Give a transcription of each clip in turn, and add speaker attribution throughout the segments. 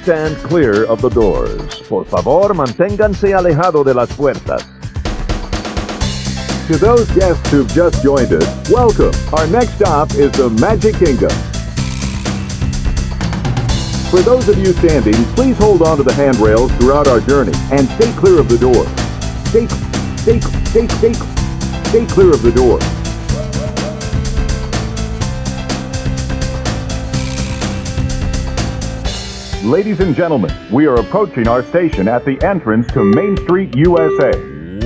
Speaker 1: stand clear of the doors. Por favor, manténganse alejado de las puertas. To those guests who've just joined us, welcome. Our next stop is the Magic Kingdom. For those of you standing, please hold on to the handrails throughout our journey and stay clear of the doors. Stay clear of the doors. Ladies and gentlemen, we are approaching our station at the entrance to Main Street, USA.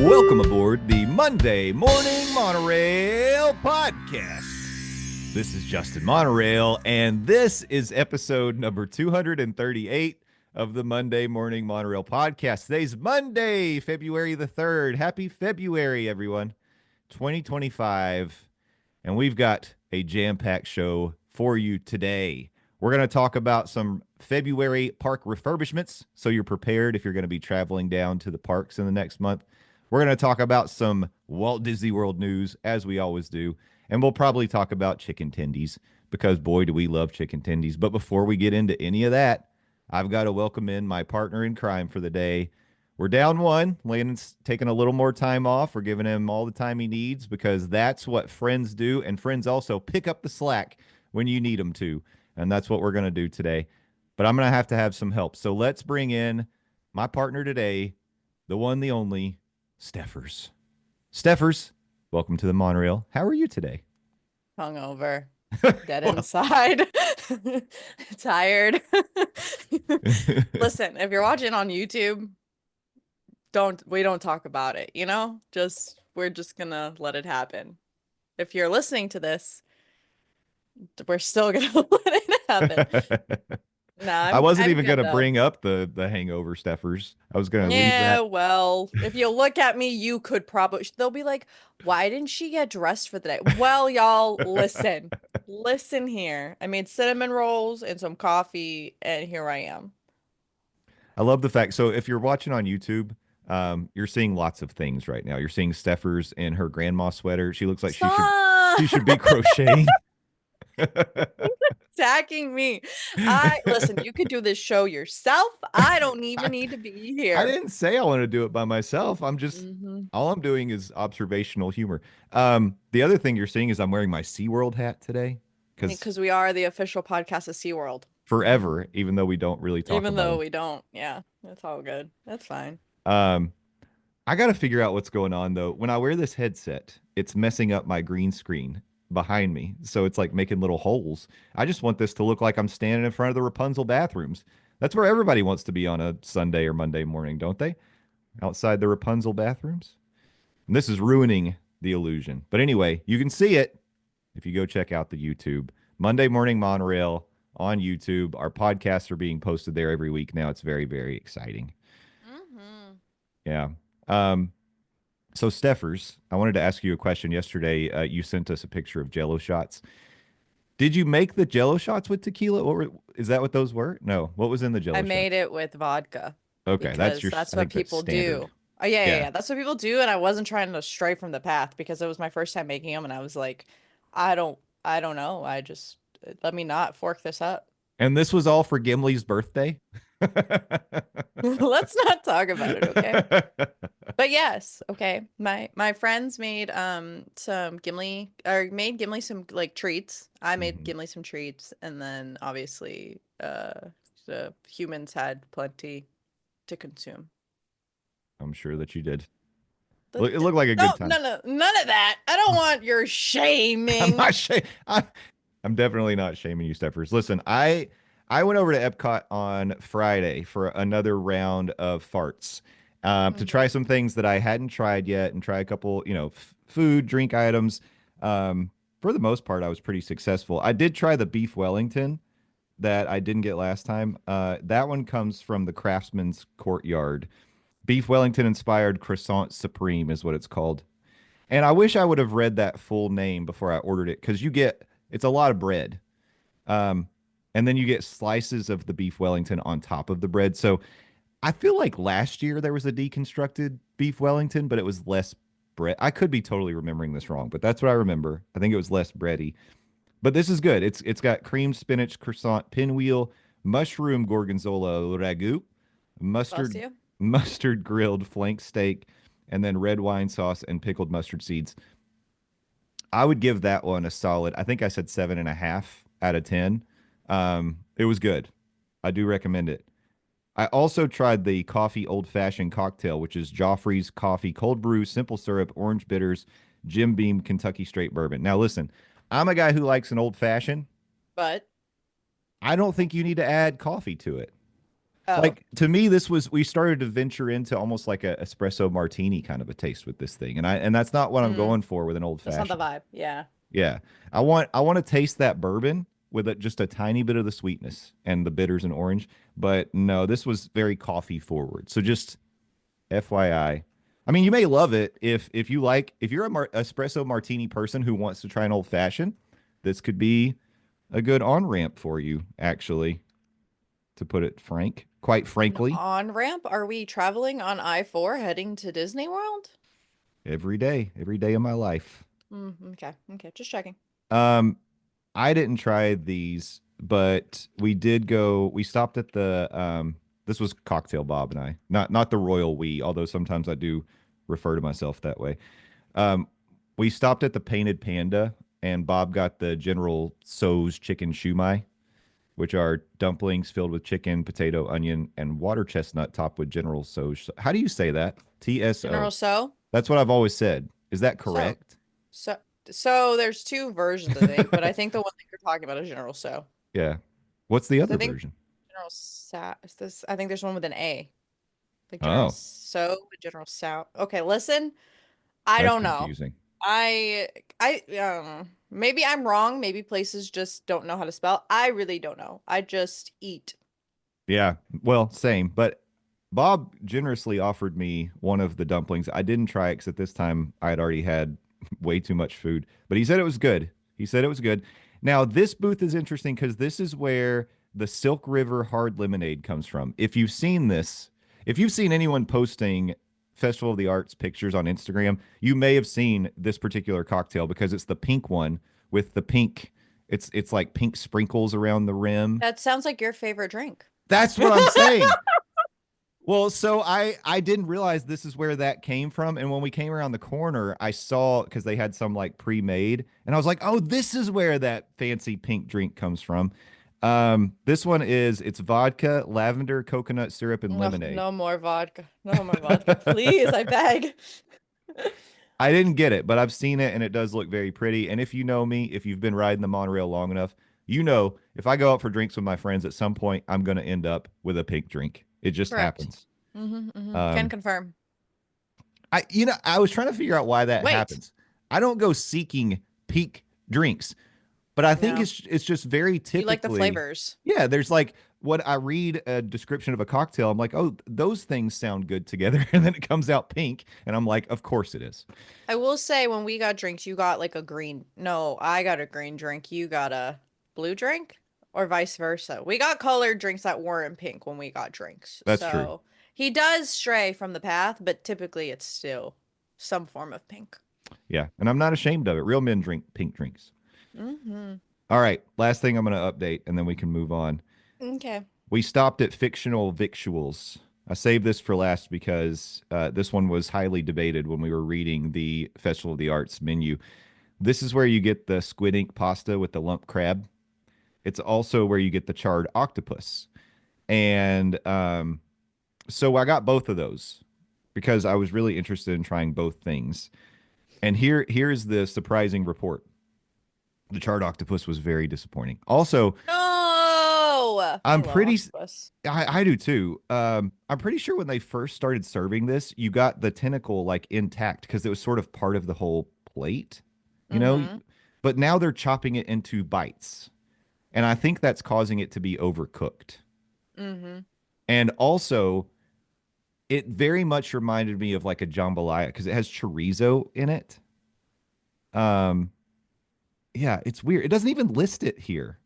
Speaker 2: Welcome aboard the Monday Morning Monorail podcast. This is Justin Monorail, and this is episode number 238 of the Monday Morning Monorail podcast. Today's Monday, February the 3rd. Happy February, everyone. 2025, and we've got a jam-packed show for you today. We're going to talk about some February park refurbishments, so you're prepared if you're going to be traveling down to the parks in the next month. We're going to talk about some Walt Disney World news, as we always do, and we'll probably talk about chicken tendies, because boy, do we love chicken tendies. But before we get into any of that, I've got to welcome in my partner in crime for the day. We're down one. Landon's taking a little more time off. We're giving him all the time he needs, because that's what friends do, and friends also pick up the slack when you need them to. And that's what we're going to do today. But I'm going to have some help. So let's bring in my partner today, the one, the only, Steffers. Steffers, welcome to the Monorail. How are you today?
Speaker 3: Hungover. Dead inside. Tired. Listen, if you're watching on YouTube, we don't talk about it, you know? We're just going to let it happen. If you're listening to this, we're still gonna let it happen.
Speaker 2: I wasn't even gonna bring up the hangover, Steffers. I was gonna leave that.
Speaker 3: Well, if you look at me, you could probably. They'll be like, "Why didn't she get dressed for the day?" Well, y'all, listen here. I made cinnamon rolls and some coffee, and here I am.
Speaker 2: I love the fact. So if you're watching on YouTube, you're seeing lots of things right now. You're seeing Steffers in her grandma sweater. She looks like she should be crocheting.
Speaker 3: Attacking me. Listen, you could do this show yourself. I don't even need to be here.
Speaker 2: I didn't say I want to do it by myself. I'm just all I'm doing is observational humor. The other thing you're seeing is I'm wearing my SeaWorld hat today
Speaker 3: because we are the official podcast of SeaWorld
Speaker 2: forever, even though we don't really talk
Speaker 3: even
Speaker 2: about
Speaker 3: though
Speaker 2: them.
Speaker 3: we don't. Yeah, that's all good. That's fine.
Speaker 2: I got to figure out what's going on though. When I wear this headset, it's messing up my green screen behind me, so it's like making little holes. I just want this to look like I'm standing in front of the Rapunzel bathrooms. That's where everybody wants to be on a Sunday or Monday morning, don't they? Outside the Rapunzel bathrooms. And this is ruining the illusion. But anyway, you can see it if you go check out the YouTube. Monday Morning Monorail on YouTube. Our podcasts are being posted there every week now. It's very, very exciting. Yeah. So, Steffers, I wanted to ask you a question. Yesterday, you sent us a picture of Jell-O shots. Did you make the Jell-O shots with tequila? Is that what those were? No. What was in the Jell-O shots?
Speaker 3: I made it with vodka.
Speaker 2: Okay, that's
Speaker 3: what people do. Oh, yeah. That's what people do, and I wasn't trying to stray from the path because it was my first time making them, and I was like, I don't know. Let me not fork this up.
Speaker 2: And this was all for Gimli's birthday?
Speaker 3: Let's not talk about it, okay? But yes, okay. My friends made Gimli some like treats. I made Gimli some treats, and then obviously the humans had plenty to consume.
Speaker 2: I'm sure that you did. It looked like a good time.
Speaker 3: None of that. I don't want your shaming.
Speaker 2: I'm not I'm definitely not shaming you, Steffers. Listen, I went over to EPCOT on Friday for another round of farts to try some things that I hadn't tried yet and try a couple, food, drink items. For the most part, I was pretty successful. I did try the beef Wellington that I didn't get last time. That one comes from the Craftsman's Courtyard. Beef Wellington inspired croissant supreme is what it's called. And I wish I would have read that full name before I ordered it, because it's a lot of bread. And then you get slices of the beef Wellington on top of the bread. So I feel like last year there was a deconstructed beef Wellington, but it was less bread. I could be totally remembering this wrong, but that's what I remember. I think it was less bready. But this is good. It's got cream spinach croissant pinwheel, mushroom gorgonzola ragu,
Speaker 3: Bless
Speaker 2: mustard
Speaker 3: you.
Speaker 2: mustard grilled flank steak, and then red wine sauce and pickled mustard seeds. I would give that one a solid. I think I said 7.5 out of 10. It was good. I do recommend it. I also tried the coffee old fashioned cocktail, which is Joffrey's coffee cold brew, simple syrup, orange bitters, Jim Beam Kentucky straight bourbon. Now listen, I'm a guy who likes an old fashioned.
Speaker 3: But
Speaker 2: I don't think you need to add coffee to it.
Speaker 3: oh,
Speaker 2: Like to me, this was we started to venture into almost like a espresso martini kind of a taste with this thing, and that's not what I'm
Speaker 3: mm,
Speaker 2: going for with an old
Speaker 3: that's not the
Speaker 2: fashioned.
Speaker 3: vibe. Yeah.
Speaker 2: Yeah, I want to taste that bourbon with just a tiny bit of the sweetness and the bitters and orange. But no, this was very coffee forward. So just FYI. I mean, you may love it if you like if you're a espresso martini person who wants to try an old fashioned. This could be a good on ramp for you, actually, to put it quite
Speaker 3: An
Speaker 2: frankly.
Speaker 3: on ramp? Are we traveling on I-4 heading to Disney World?
Speaker 2: Every day of my life.
Speaker 3: Okay. Okay. Just checking.
Speaker 2: Um, I didn't try these, but we did go. We stopped at the this was Cocktail Bob and I, not the Royal We, although sometimes I do refer to myself that way. Um, we stopped at the Painted Panda, and Bob got the General Tso's chicken shumai, which are dumplings filled with chicken, potato, onion, and water chestnut topped with General Tso's. How do you say that?
Speaker 3: General
Speaker 2: TSO.
Speaker 3: So?
Speaker 2: That's what I've always said. Is that
Speaker 3: So.
Speaker 2: correct?
Speaker 3: So so there's two versions, I think, but I think the one that you're talking about is General So.
Speaker 2: Yeah. What's the
Speaker 3: So I
Speaker 2: other
Speaker 3: think
Speaker 2: version?
Speaker 3: General Sa is this I think there's one with an A. Like General
Speaker 2: Oh,
Speaker 3: So, General Sou. Okay, listen. I
Speaker 2: that's
Speaker 3: don't know.
Speaker 2: confusing.
Speaker 3: I I maybe I'm wrong. Maybe places just don't know how to spell. I really don't know. I just eat.
Speaker 2: Yeah, well, same. But Bob generously offered me one of the dumplings. I didn't try it because at this time I had already had way too much food. But he said it was good. He said it was good. Now, this booth is interesting because this is where the Silk River hard lemonade comes from. If you've seen this, if you've seen anyone posting Festival of the Arts pictures on Instagram, you may have seen this particular cocktail because it's the pink one with the pink. It's like pink sprinkles around the rim.
Speaker 3: That sounds like your favorite drink.
Speaker 2: That's what I'm saying. Well, so I didn't realize this is where that came from, and when we came around the corner, I saw because they had some like pre-made, and I was like, "Oh, this is where that fancy pink drink comes from." This one is it's vodka, lavender, coconut syrup, and
Speaker 3: Ugh,
Speaker 2: lemonade.
Speaker 3: no more vodka. No more vodka, please. I beg.
Speaker 2: I didn't get it, but I've seen it, and it does look very pretty. And if you know me, if you've been riding the monorail long enough, you know if I go out for drinks with my friends, at some point I'm going to end up with a pink drink. It just
Speaker 3: Correct.
Speaker 2: happens.
Speaker 3: Can
Speaker 2: Um,
Speaker 3: confirm.
Speaker 2: I was trying to figure out why that
Speaker 3: Wait.
Speaker 2: happens. I don't go seeking peak drinks, but I think
Speaker 3: No.
Speaker 2: it's just very
Speaker 3: You like the
Speaker 2: typically,
Speaker 3: flavors.
Speaker 2: yeah, there's like what I read a description of a cocktail, I'm like, "Oh, those things sound good together." And then it comes out pink, and I'm like, "Of course it is."
Speaker 3: I will say when we got drinks, you got like a green. No, I got a green drink. You got a blue drink, or vice versa. We got colored drinks that weren't pink when we got drinks.
Speaker 2: That's true.
Speaker 3: So he does stray from the path, but typically it's still some form of pink.
Speaker 2: Yeah, and I'm not ashamed of it. Real men drink pink drinks.
Speaker 3: Mm-hmm.
Speaker 2: All right, last thing I'm going to update and then we can move on.
Speaker 3: Okay.
Speaker 2: We stopped at fictional victuals. I saved this for last because this one was highly debated when we were reading the Festival of the Arts menu. This is where you get the squid ink pasta with the lump crab. It's also where you get the charred octopus. And so I got both of those because I was really interested in trying both things. And here's the surprising report. The charred octopus was very disappointing. Also,
Speaker 3: No, I
Speaker 2: I'm
Speaker 3: love
Speaker 2: pretty
Speaker 3: octopus.
Speaker 2: I do too. I'm pretty sure when they first started serving this, you got the tentacle like intact because it was sort of part of the whole plate, you know?
Speaker 3: Mm-hmm.
Speaker 2: But now they're chopping it into bites. And I think that's causing it to be overcooked.
Speaker 3: Mm-hmm.
Speaker 2: And also, it very much reminded me of like a jambalaya because it has chorizo in it. Um, yeah, it's weird. It doesn't even list it here.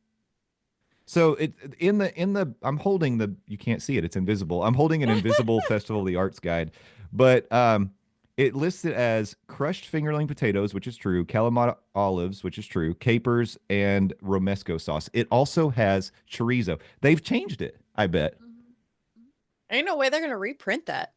Speaker 2: So it in the I'm holding the you can't see it, it's invisible. I'm holding an invisible Festival of the Arts guide. But It lists it as crushed fingerling potatoes, which is true, Kalamata olives, which is true, capers, and romesco sauce. It also has chorizo. They've changed it, I bet.
Speaker 3: Mhm. Ain't no way they're gonna reprint that.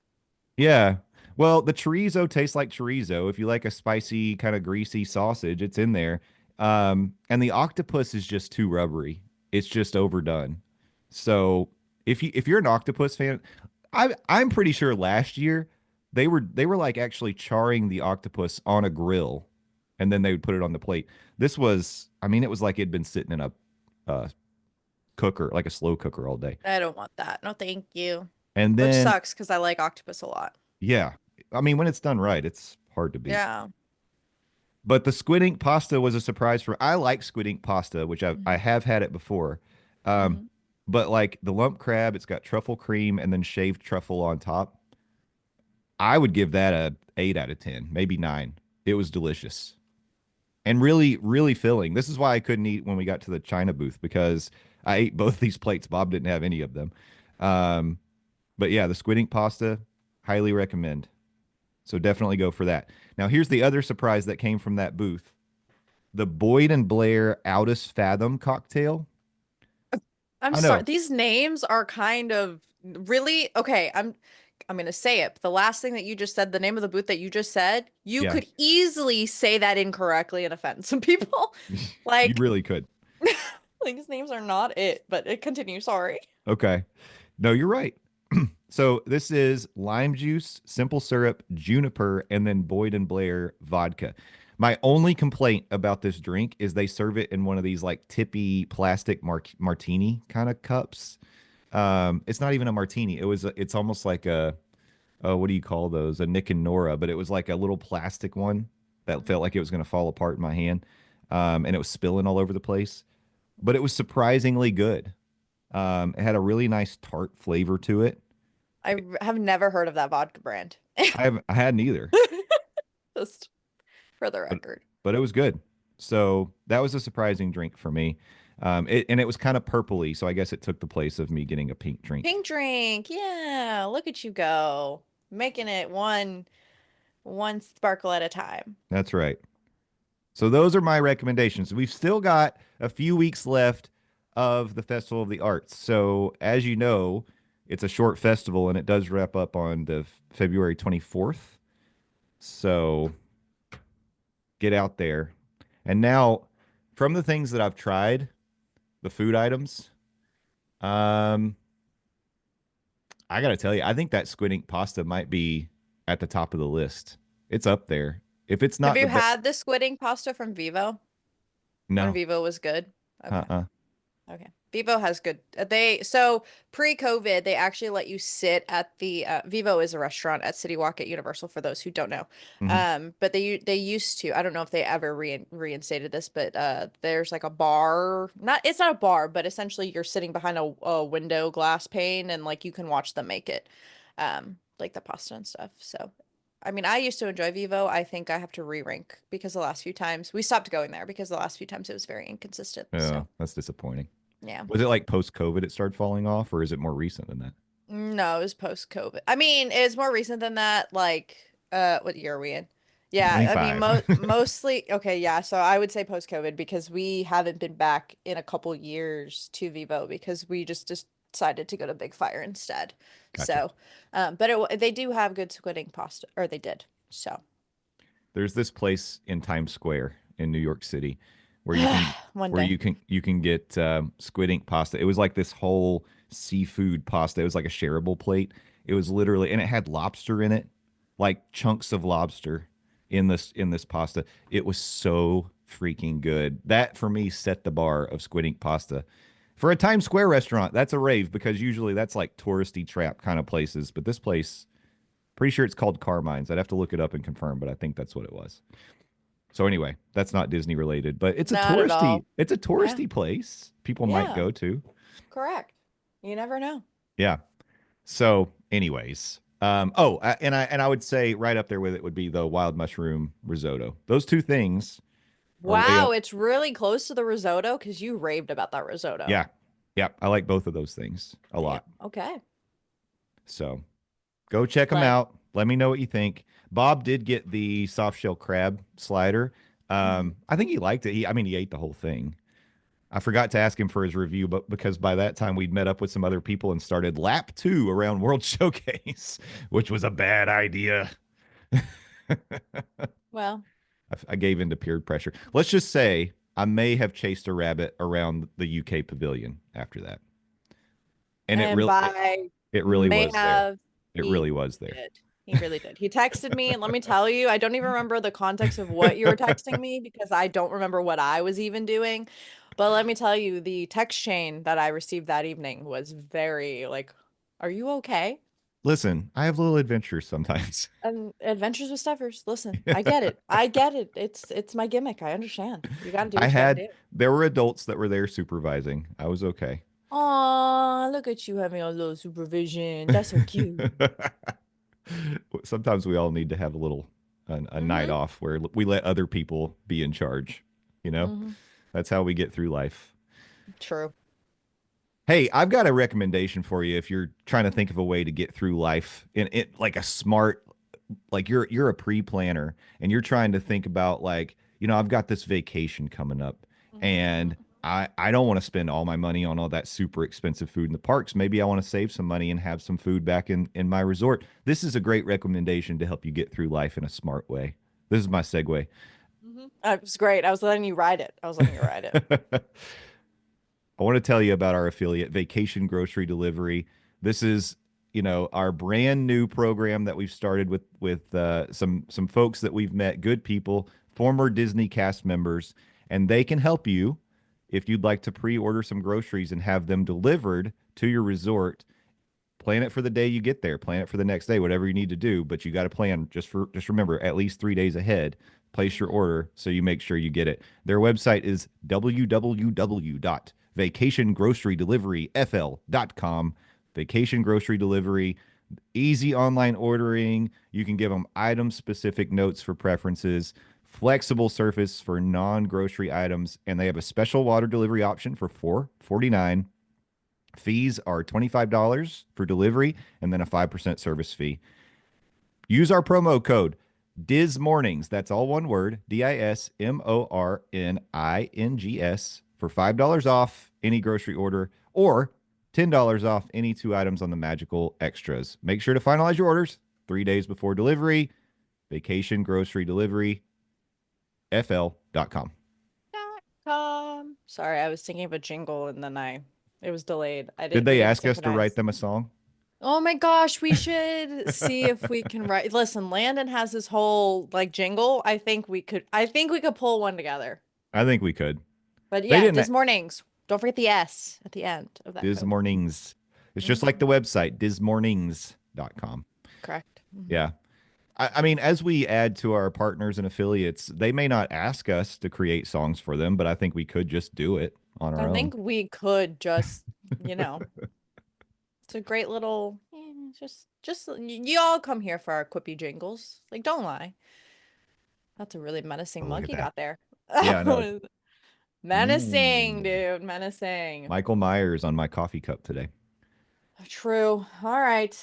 Speaker 2: Yeah. Well, the chorizo tastes like chorizo. If you like a spicy, kind of greasy sausage, it's in there. And the octopus is just too rubbery. It's just overdone. So if you're an octopus fan, I'm pretty sure last year they were like actually charring the octopus on a grill, and then they would put it on the plate. This was, I mean, it was like it'd been sitting in a uh, cooker, like a slow cooker all day.
Speaker 3: I don't want that. No, thank you.
Speaker 2: And
Speaker 3: Which
Speaker 2: then
Speaker 3: sucks because I like octopus a lot.
Speaker 2: yeah, I mean when it's done right, it's hard to beat.
Speaker 3: Yeah.
Speaker 2: But the squid ink pasta was a surprise for. I like squid ink pasta, which I have had it before. Um,
Speaker 3: Mm-hmm.
Speaker 2: but like the lump crab, it's got truffle cream and then shaved truffle on top. I would give that a 8 out of 10, maybe 9. It was delicious and really, really filling. This is why I couldn't eat when we got to the China booth because I ate both these plates. Bob didn't have any of them. Um, but yeah, the squid ink pasta, highly recommend. So definitely go for that. Now, here's the other surprise that came from that booth: the Boyd and Blair Aldous Fathom cocktail.
Speaker 3: I'm
Speaker 2: I
Speaker 3: sorry.
Speaker 2: know.
Speaker 3: These names are kind of really okay. I'm gonna say it. But the last thing that you just said, the name of the booth that you just said, you
Speaker 2: Yeah,
Speaker 3: could easily say that incorrectly and offend some people.
Speaker 2: you
Speaker 3: Like,
Speaker 2: really could.
Speaker 3: like these names are not it, but it continues. Sorry.
Speaker 2: Okay. No, you're right. So this is lime juice, simple syrup, juniper, and then Boyd and Blair vodka. My only complaint about this drink is they serve it in one of these like tippy plastic martini kind of cups. It's not even a martini. It's almost like a, what do you call those? A Nick and Nora, but it was like a little plastic one that felt like it was going to fall apart in my hand. And it was spilling all over the place, but it was surprisingly good. It had a really nice tart flavor to it.
Speaker 3: Have never heard of that vodka brand.
Speaker 2: I hadn't either,
Speaker 3: Just for the
Speaker 2: but
Speaker 3: record.
Speaker 2: but it was good. So that was a surprising drink for me. And it was kind of purpley, so I guess it took the place of me getting a pink drink.
Speaker 3: Pink drink. Yeah, look at you go. Making it one sparkle at a time.
Speaker 2: That's right. So those are my recommendations. We've still got a few weeks left of the Festival of the Arts. So as you know, it's a short festival and it does wrap up on the February 24th. So get out there. And now, from the things that I've tried, the food items, um, I gotta tell you, I think that squid ink pasta might be at the top of the list. It's up there. If it's
Speaker 3: Have
Speaker 2: not the
Speaker 3: you
Speaker 2: best,
Speaker 3: had the squid ink pasta from Vivo when
Speaker 2: no.
Speaker 3: Vivo was good? Okay.
Speaker 2: Uh-uh.
Speaker 3: Okay. Vivo has good. They so pre-COVID, they actually let you sit at the Vivo is a restaurant at City Walk at Universal for those who don't know.
Speaker 2: Hmm.
Speaker 3: But they used to. I don't know if they ever reinstated this, but there's like a bar. Not it's not a bar, but essentially you're sitting behind a window glass pane and like you can watch them make it. Like the pasta and stuff. So I mean, I used to enjoy Vivo. I think I have to re-rank because the last few times we stopped going there because the last few times it was very inconsistent.
Speaker 2: Yeah,
Speaker 3: So,
Speaker 2: that's disappointing.
Speaker 3: yeah.
Speaker 2: Was it like post-COVID it started falling off, or is it more recent than that?
Speaker 3: No, it was post-COVID. I mean, it's more recent than that. Like, what year are we in? Yeah, I mean,
Speaker 2: 25.
Speaker 3: mostly okay, yeah. So I would say post-COVID because we haven't been back in a couple years to Vivo because we just decided to go to Big Fire instead.
Speaker 2: Gotcha.
Speaker 3: So, but they do have good squid ink pasta, or they did. So,
Speaker 2: There's this place in Times Square in New York City where you can
Speaker 3: one
Speaker 2: where
Speaker 3: day.
Speaker 2: you can get squid ink pasta. It was like this whole seafood pasta. It was like a shareable plate. It was literally, and it had lobster in it, like chunks of lobster in this pasta. It was so freaking good. That for me set the bar of squid ink pasta. For a Times Square restaurant, that's a rave because usually that's like touristy trap kind of places. But this place, pretty sure it's called Carmine's. I'd have to look it up and confirm, but I think that's what it was. So anyway, that's not Disney related, but it's a
Speaker 3: Not at
Speaker 2: touristy
Speaker 3: all.
Speaker 2: it's a
Speaker 3: Yeah.
Speaker 2: touristy place people might
Speaker 3: Yeah,
Speaker 2: go to.
Speaker 3: correct. You never know.
Speaker 2: Yeah. So anyways, and I would say right up there with it would be the wild mushroom risotto. Those two things are way
Speaker 3: Wow,
Speaker 2: up.
Speaker 3: it's really close to the risotto because you raved about that risotto.
Speaker 2: Yeah. Yeah, I like both of those things a
Speaker 3: Damn.
Speaker 2: lot.
Speaker 3: Okay.
Speaker 2: So go check them
Speaker 3: Slay.
Speaker 2: out. Let me know what you think. Bob did get the soft shell crab slider.
Speaker 3: Mhm.
Speaker 2: I think he liked it. I mean, he ate the whole thing. I forgot to ask him for his review, but because by that time we'd met up with some other people and started lap 2 around World Showcase, which was a bad idea.
Speaker 3: Well,
Speaker 2: I gave in to peer pressure. Let's just say I may have chased a rabbit around the UK pavilion after that. And
Speaker 3: and by
Speaker 2: it really
Speaker 3: may
Speaker 2: was there.
Speaker 3: have,
Speaker 2: It
Speaker 3: he
Speaker 2: really was there.
Speaker 3: did. He really did. He texted me, and let me tell you, I don't even remember the context of what you were texting me because I don't remember what I was even doing. But let me tell you, the text chain that I received that evening was very like, "Are you okay?"
Speaker 2: Listen, I have little adventures sometimes.
Speaker 3: And Adventures with Stuffers. Listen, I get it. I get it. It's my gimmick. I understand. You got to do
Speaker 2: I
Speaker 3: what you got to
Speaker 2: had
Speaker 3: do.
Speaker 2: there were adults that were there supervising. I was okay.
Speaker 3: Aw, look at you having a little supervision. That's so cute.
Speaker 2: Sometimes we all need to have a night
Speaker 3: Mm-hmm.
Speaker 2: off where we let other people be in charge, you know?
Speaker 3: Mm-hmm.
Speaker 2: That's how we get through life.
Speaker 3: True.
Speaker 2: Hey, I've got a recommendation for you if you're trying to think of a way to get through life in it like a smart, like you're a pre-planner and you're trying to think about like, I've got this vacation coming up and
Speaker 3: Mm-hmm.
Speaker 2: I don't want to spend all my money on all that super expensive food in the parks. Maybe I want to save some money and have some food back in my resort. This is a great recommendation to help you get through life in a smart way. This is my segue.
Speaker 3: Mm-hmm. It was great. I was letting you ride it. I was letting you ride it.
Speaker 2: I want to tell you about our affiliate, Vacation Grocery Delivery. This is, our brand new program that we've started with some folks that we've met, good people, former Disney cast members, and they can help you if you'd like to pre-order some groceries and have them delivered to your resort. Plan it for the day you get there. Plan it for the next day, whatever you need to do. But you got to plan just remember at least 3 days ahead. Place your
Speaker 3: Mm-hmm.
Speaker 2: order so you make sure you get it. Their website is www.vacationgrocerydeliveryfl.com. Vacation Grocery Delivery, easy online ordering. You can give them item specific notes for preferences, flexible service for non-grocery items, and they have a special water delivery option for $4.49. Fees are $25 for delivery and then a 5% service fee. Use our promo code DIS Mornings. That's all one word, DISMORNINGS for $5 off any grocery order or $10 off any 2 items on the magical extras. Make sure to finalize your orders 3 days before delivery. Vacation Grocery Delivery, FL.com.
Speaker 3: Sorry, I was thinking of a jingle and then it was delayed.
Speaker 2: Did
Speaker 3: We
Speaker 2: they
Speaker 3: didn't
Speaker 2: ask us to write
Speaker 3: synchronize.
Speaker 2: them a song?
Speaker 3: Oh my gosh, we should see if we can write. Listen, Landon has this whole like jingle. I think we could pull one together.
Speaker 2: I think we could.
Speaker 3: But
Speaker 2: They
Speaker 3: yeah,
Speaker 2: didn't.
Speaker 3: Dis Mornings. Don't forget the S at the end of that
Speaker 2: Diz
Speaker 3: code.
Speaker 2: Mornings. It's just like
Speaker 3: Hmm.
Speaker 2: the website, dismornings.com.
Speaker 3: Correct. Hmm.
Speaker 2: Yeah. I mean, as we add to our partners and affiliates, they may not ask us to create songs for them, but I think we could just do it on our
Speaker 3: I
Speaker 2: own.
Speaker 3: think we could just, you know, it's a great little, you all come here for our quippy jingles. Like, don't lie. That's a really
Speaker 2: Oh,
Speaker 3: menacing
Speaker 2: look
Speaker 3: mug
Speaker 2: at
Speaker 3: you
Speaker 2: that.
Speaker 3: got there.
Speaker 2: Yeah, I know.
Speaker 3: Menacing,
Speaker 2: Ooh.
Speaker 3: dude. Menacing.
Speaker 2: Michael Myers on my coffee cup today.
Speaker 3: True. All right.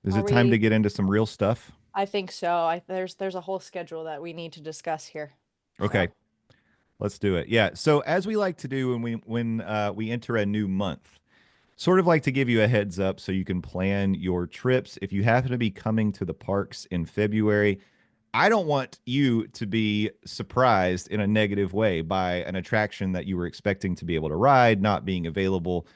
Speaker 2: Is
Speaker 3: Are
Speaker 2: it time to
Speaker 3: we?
Speaker 2: get into some real stuff?
Speaker 3: I think so. There's a whole schedule that we need to discuss here.
Speaker 2: Okay,
Speaker 3: So,
Speaker 2: let's do it. Yeah. So as we like to do when we enter a new month, sort of like to give you a heads up so you can plan your trips. If you happen to be coming to the parks in February, I don't want you to be surprised in a negative way by an attraction that you were expecting to be able to ride not being available.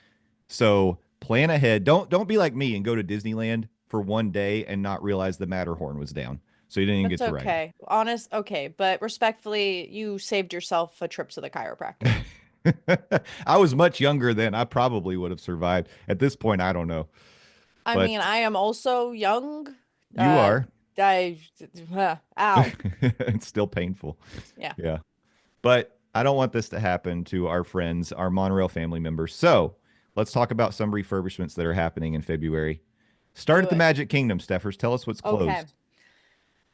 Speaker 2: So plan ahead. Don't be like me and go to Disneyland for one day and not realize the Matterhorn was down. So you didn't even
Speaker 3: that's
Speaker 2: get to ride
Speaker 3: okay. Honest, okay, but respectfully, you saved yourself a trip to the chiropractor.
Speaker 2: it. I was much younger then. I probably would have survived. At this point, I don't know.
Speaker 3: I mean,
Speaker 2: But
Speaker 3: I am also young.
Speaker 2: you
Speaker 3: Uh,
Speaker 2: are.
Speaker 3: I, ow.
Speaker 2: It's still painful.
Speaker 3: Yeah,
Speaker 2: Yeah. But I don't want this to happen to our friends, our Monorail family members. So let's talk about some refurbishments that are happening in February. Start
Speaker 3: do
Speaker 2: at the
Speaker 3: it.
Speaker 2: Magic Kingdom, Steffers. Tell us what's
Speaker 3: Okay.
Speaker 2: closed.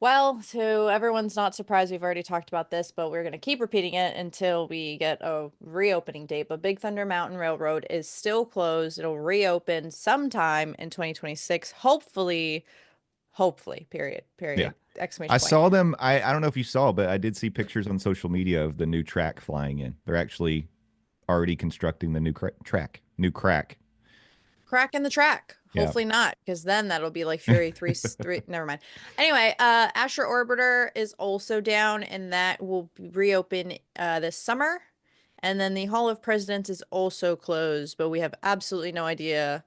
Speaker 3: Well, to everyone's not surprised, we've already talked about this, but we're going to keep repeating it until we get a reopening date. But Big Thunder Mountain Railroad is still closed. It'll reopen sometime in 2026. Hopefully. Period.
Speaker 2: Yeah.
Speaker 3: Period.
Speaker 2: I
Speaker 3: Exclamation point.
Speaker 2: saw them. I don't know if you saw, but I did see pictures on social media of the new track flying in. They're actually already constructing the new track, new crack.
Speaker 3: Crack in the track.
Speaker 2: Yeah.
Speaker 3: Hopefully not, because then that'll be like Fury 3, 3. Never mind. Anyway, Astro Orbiter is also down, and that will reopen this summer. And then the Hall of Presidents is also closed, but we have absolutely no idea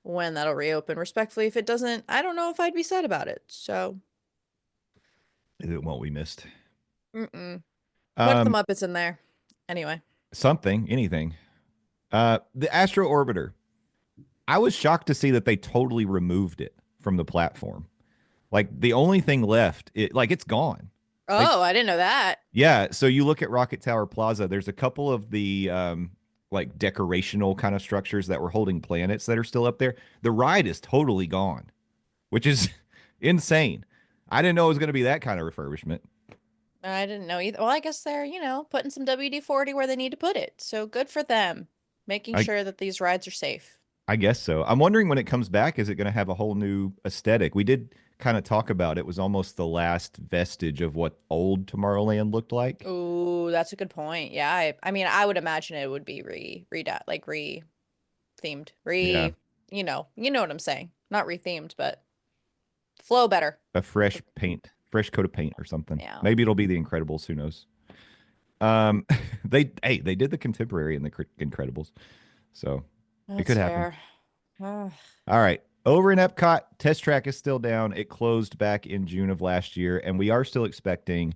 Speaker 3: when that'll reopen. Respectfully, if it doesn't, I don't know if I'd be sad about it. So,
Speaker 2: It won't be missed.
Speaker 3: put the
Speaker 2: Um,
Speaker 3: Muppets in there. Anyway.
Speaker 2: something, anything. The Astro Orbiter. I was shocked to see that they totally removed it from the platform. Like the only thing left, it's gone. Like,
Speaker 3: Oh, I didn't know that.
Speaker 2: yeah. So you look at Rocket Tower Plaza. There's a couple of the like decorational kind of structures that were holding planets that are still up there. The ride is totally gone, which is insane. I didn't know it was going to be that kind of refurbishment.
Speaker 3: I didn't know either. Well, I guess they're, putting some WD-40 where they need to put it. So good for them, making
Speaker 2: I
Speaker 3: sure that these rides are safe.
Speaker 2: I guess so. I'm wondering when it comes back, is it going to have a whole new aesthetic? We did kind of talk about it was almost the last vestige of what old Tomorrowland looked like.
Speaker 3: Oh, that's a good point. Yeah, I mean, I would imagine it would be re-themed,
Speaker 2: Yeah,
Speaker 3: you know what I'm saying. Not re-themed, but flow better.
Speaker 2: a fresh paint, fresh coat of paint or something.
Speaker 3: Yeah,
Speaker 2: Maybe it'll be the Incredibles. Who knows? They did the Contemporary in the Incredibles, so it
Speaker 3: that's
Speaker 2: could happen.
Speaker 3: fair. Ugh.
Speaker 2: All right. Over in Epcot, Test Track is still down. It closed back in June of last year, and we are still expecting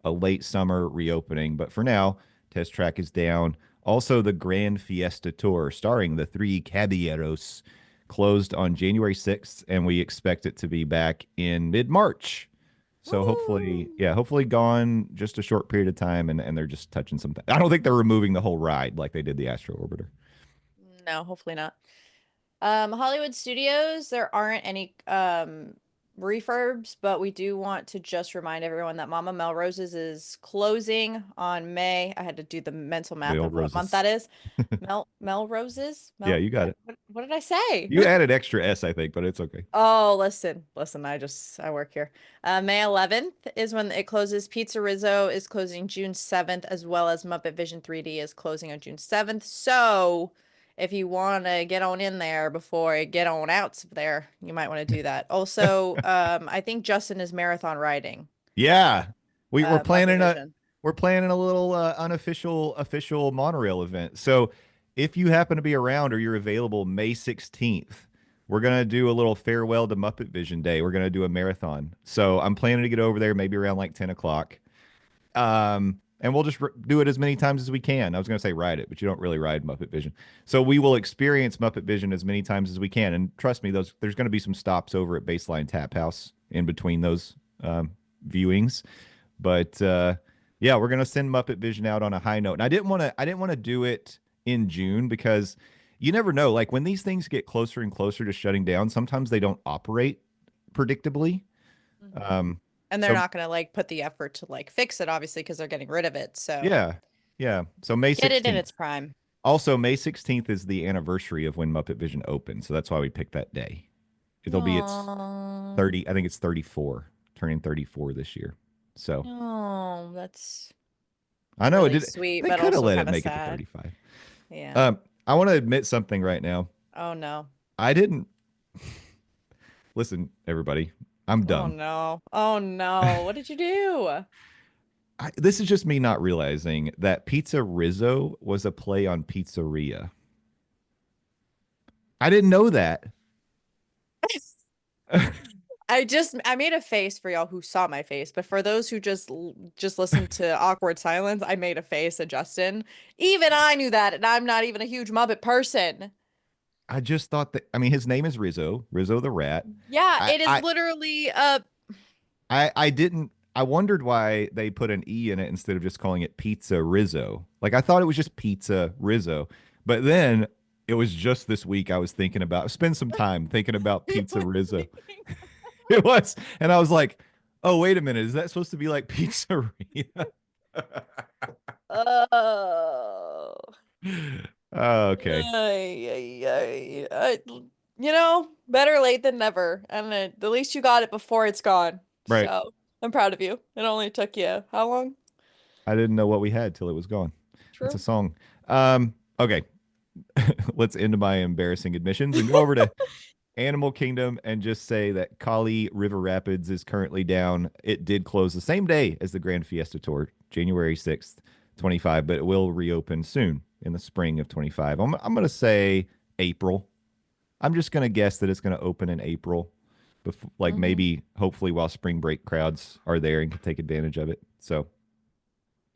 Speaker 2: a late summer reopening. But for now, Test Track is down. Also, the Grand Fiesta Tour, starring the three Caballeros, closed on January 6th, and we expect it to be back in mid-March. So hopefully,
Speaker 3: Woo.
Speaker 2: yeah, hopefully gone just a short period of time, and they're just touching something. I don't think they're removing the whole ride like they did the Astro Orbiter.
Speaker 3: No, hopefully not. Hollywood Studios, there aren't any refurbs, but we do want to just remind everyone that Mama Melrose's is closing on May. I had to do the mental
Speaker 2: The
Speaker 3: math
Speaker 2: old
Speaker 3: of what month
Speaker 2: roses.
Speaker 3: that is. Melrose's?
Speaker 2: Yeah, you got it.
Speaker 3: What did I say?
Speaker 2: You added extra S, I think, but it's okay.
Speaker 3: Oh, listen, I work here. May 11th is when it closes. Pizza Rizzo is closing June 7th, as well as Muppet Vision 3D is closing on June 7th. So if you want to get on in there before you get on out of there, you might want to do that. Also, I think Justin is marathon riding,
Speaker 2: Yeah, we're
Speaker 3: Muppet
Speaker 2: planning a
Speaker 3: Vision.
Speaker 2: we're planning a little unofficial official monorail event. So if you happen to be around or you're available May 16th, we're gonna do a little farewell to Muppet Vision Day. We're gonna do a marathon. So I'm planning to get over there maybe around like 10 o'clock. And we'll just do it as many times as we can. I was going to say ride it, but you don't really ride Muppet Vision. So we will experience Muppet Vision as many times as we can. And trust me, there's going to be some stops over at Baseline Tap House in between those viewings. But yeah, we're going to send Muppet Vision out on a high note. And I didn't want to do it in June because you never know. Like when these things get closer and closer to shutting down, sometimes they don't operate predictably.
Speaker 3: Mhm.
Speaker 2: Um,
Speaker 3: And they're
Speaker 2: so
Speaker 3: not going to like put the effort to like fix it, obviously, because they're getting rid of it. So
Speaker 2: yeah, yeah. So May
Speaker 3: get it in
Speaker 2: 16th.
Speaker 3: its prime.
Speaker 2: Also, May 16th is the anniversary of when Muppet Vision opened, so that's why we picked that day. It'll be its
Speaker 3: Oh,
Speaker 2: 30, I think it's 34, turning 34 this year. So
Speaker 3: oh, that's
Speaker 2: I know it
Speaker 3: really
Speaker 2: did.
Speaker 3: sweet,
Speaker 2: They
Speaker 3: but
Speaker 2: could have
Speaker 3: also
Speaker 2: let it
Speaker 3: kind of
Speaker 2: make it to
Speaker 3: sad.
Speaker 2: 35.
Speaker 3: Yeah.
Speaker 2: I want to admit something right now.
Speaker 3: Oh no.
Speaker 2: I didn't listen, everybody. I'm
Speaker 3: Oh
Speaker 2: dumb.
Speaker 3: no. Oh no. What did you do?
Speaker 2: This is just me not realizing that Pizza Rizzo was a play on pizzeria. I didn't know that.
Speaker 3: I made a face for y'all who saw my face, but for those who just listened to awkward silence, I made a face at Justin. Even I knew that, and I'm not even a huge Muppet person.
Speaker 2: I just thought that. I mean, his name is Rizzo, Rizzo the Rat.
Speaker 3: Yeah,
Speaker 2: I,
Speaker 3: it is
Speaker 2: I,
Speaker 3: literally
Speaker 2: I didn't. I wondered why they put an E in it instead of just calling it Pizza Rizzo. Like I thought it was just Pizza Rizzo, but then it was just this week I was thinking about. Spend some time thinking about
Speaker 3: he
Speaker 2: Pizza
Speaker 3: was
Speaker 2: Rizzo.
Speaker 3: thinking.
Speaker 2: It was, and I was like, oh wait a minute, is that supposed to be like pizzeria?
Speaker 3: Oh.
Speaker 2: Okay.
Speaker 3: Ay, ay, ay. better late than never. And at least you got it before it's gone.
Speaker 2: Right.
Speaker 3: So I'm proud of you. It only took you how long?
Speaker 2: I didn't know what we had till it was gone. That's a
Speaker 3: True.
Speaker 2: song. Okay. Let's end my embarrassing admissions and go over to Animal Kingdom and just say that Kali River Rapids is currently down. It did close the same day as the Grand Fiesta Tour, January 6th, 25, but it will reopen soon in the spring of 25. I'm going to say April. I'm just going to guess that it's going to open in April, before, like
Speaker 3: Hmm.
Speaker 2: maybe hopefully while spring break crowds are there and can take advantage of it. So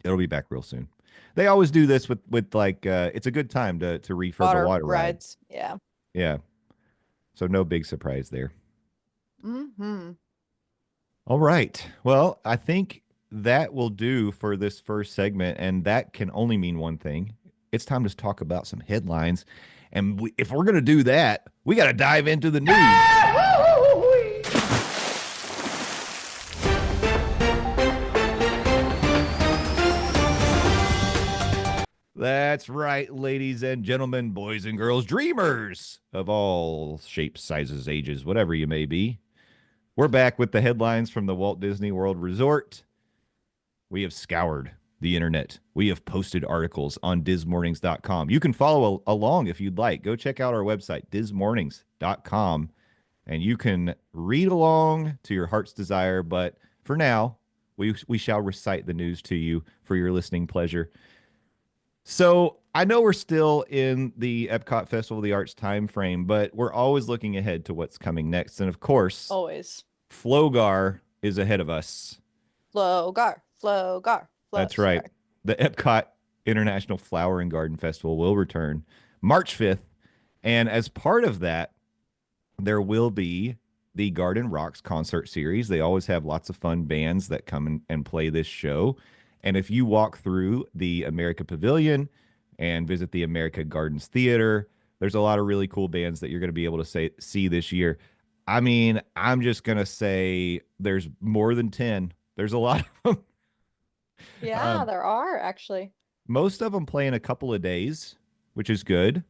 Speaker 2: it'll be back real soon. They always do this with like it's a good time to refurb a
Speaker 3: Water
Speaker 2: water ride.
Speaker 3: rides. Yeah.
Speaker 2: Yeah. So no big surprise there.
Speaker 3: Hmm.
Speaker 2: All right. Well, I think that will do for this first segment, and that can only mean one thing. It's time to talk about some headlines. And if we're going to do that, we got to dive into the news. That's right, ladies and gentlemen, boys and girls, dreamers of all shapes, sizes, ages, whatever you may be. We're back with the headlines from the Walt Disney World Resort. We have scoured the internet. We have posted articles on dismornings.com. You can follow along if you'd like. Go check out our website, dismornings.com, and you can read along to your heart's desire. But for now, we shall recite the news to you for your listening pleasure. So I know we're still in the Epcot Festival of the Arts time frame, but we're always looking ahead to what's coming next. And of course,
Speaker 3: Always.
Speaker 2: Flogar is ahead of us.
Speaker 3: Flogar, Flogar,
Speaker 2: That's right.
Speaker 3: Flogar.
Speaker 2: The Epcot International Flower and Garden Festival will return March 5th. And as part of that, there will be the Garden Rocks concert series. They always have lots of fun bands that come and play this show. And if you walk through the America Pavilion and visit the America Gardens Theater, there's a lot of really cool bands that you're going to be able to see this year. I mean, I'm just going to say there's more than 10. There's a lot of them.
Speaker 3: Yeah,
Speaker 2: Um,
Speaker 3: there are actually.
Speaker 2: most of them play in a couple of days, which is good.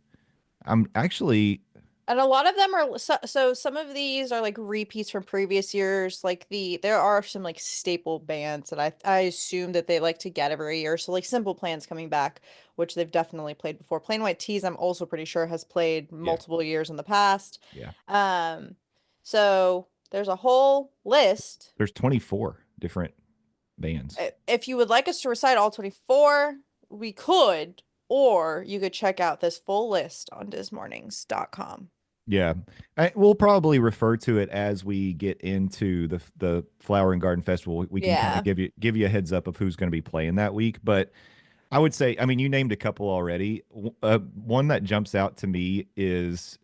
Speaker 2: I'm actually,
Speaker 3: And a lot of them are so some of these are like repeats from previous years. Like there are some like staple bands that I assume that they like to get every year. So like Simple Plan's coming back, which they've definitely played before. Plain White Tees, I'm also pretty sure has played
Speaker 2: yeah,
Speaker 3: multiple years in the past.
Speaker 2: yeah.
Speaker 3: Um, so there's a whole list.
Speaker 2: There's 24 different bands.
Speaker 3: If you would like us to recite all 24, we could, or you could check out this full list on dismornings.com.
Speaker 2: Yeah, we'll probably refer to it as we get into the Flower and Garden Festival. We can kind of
Speaker 3: Yeah.
Speaker 2: give you a heads up of who's going to be playing that week. But I would say, I mean, you named a couple already. One that jumps out to me is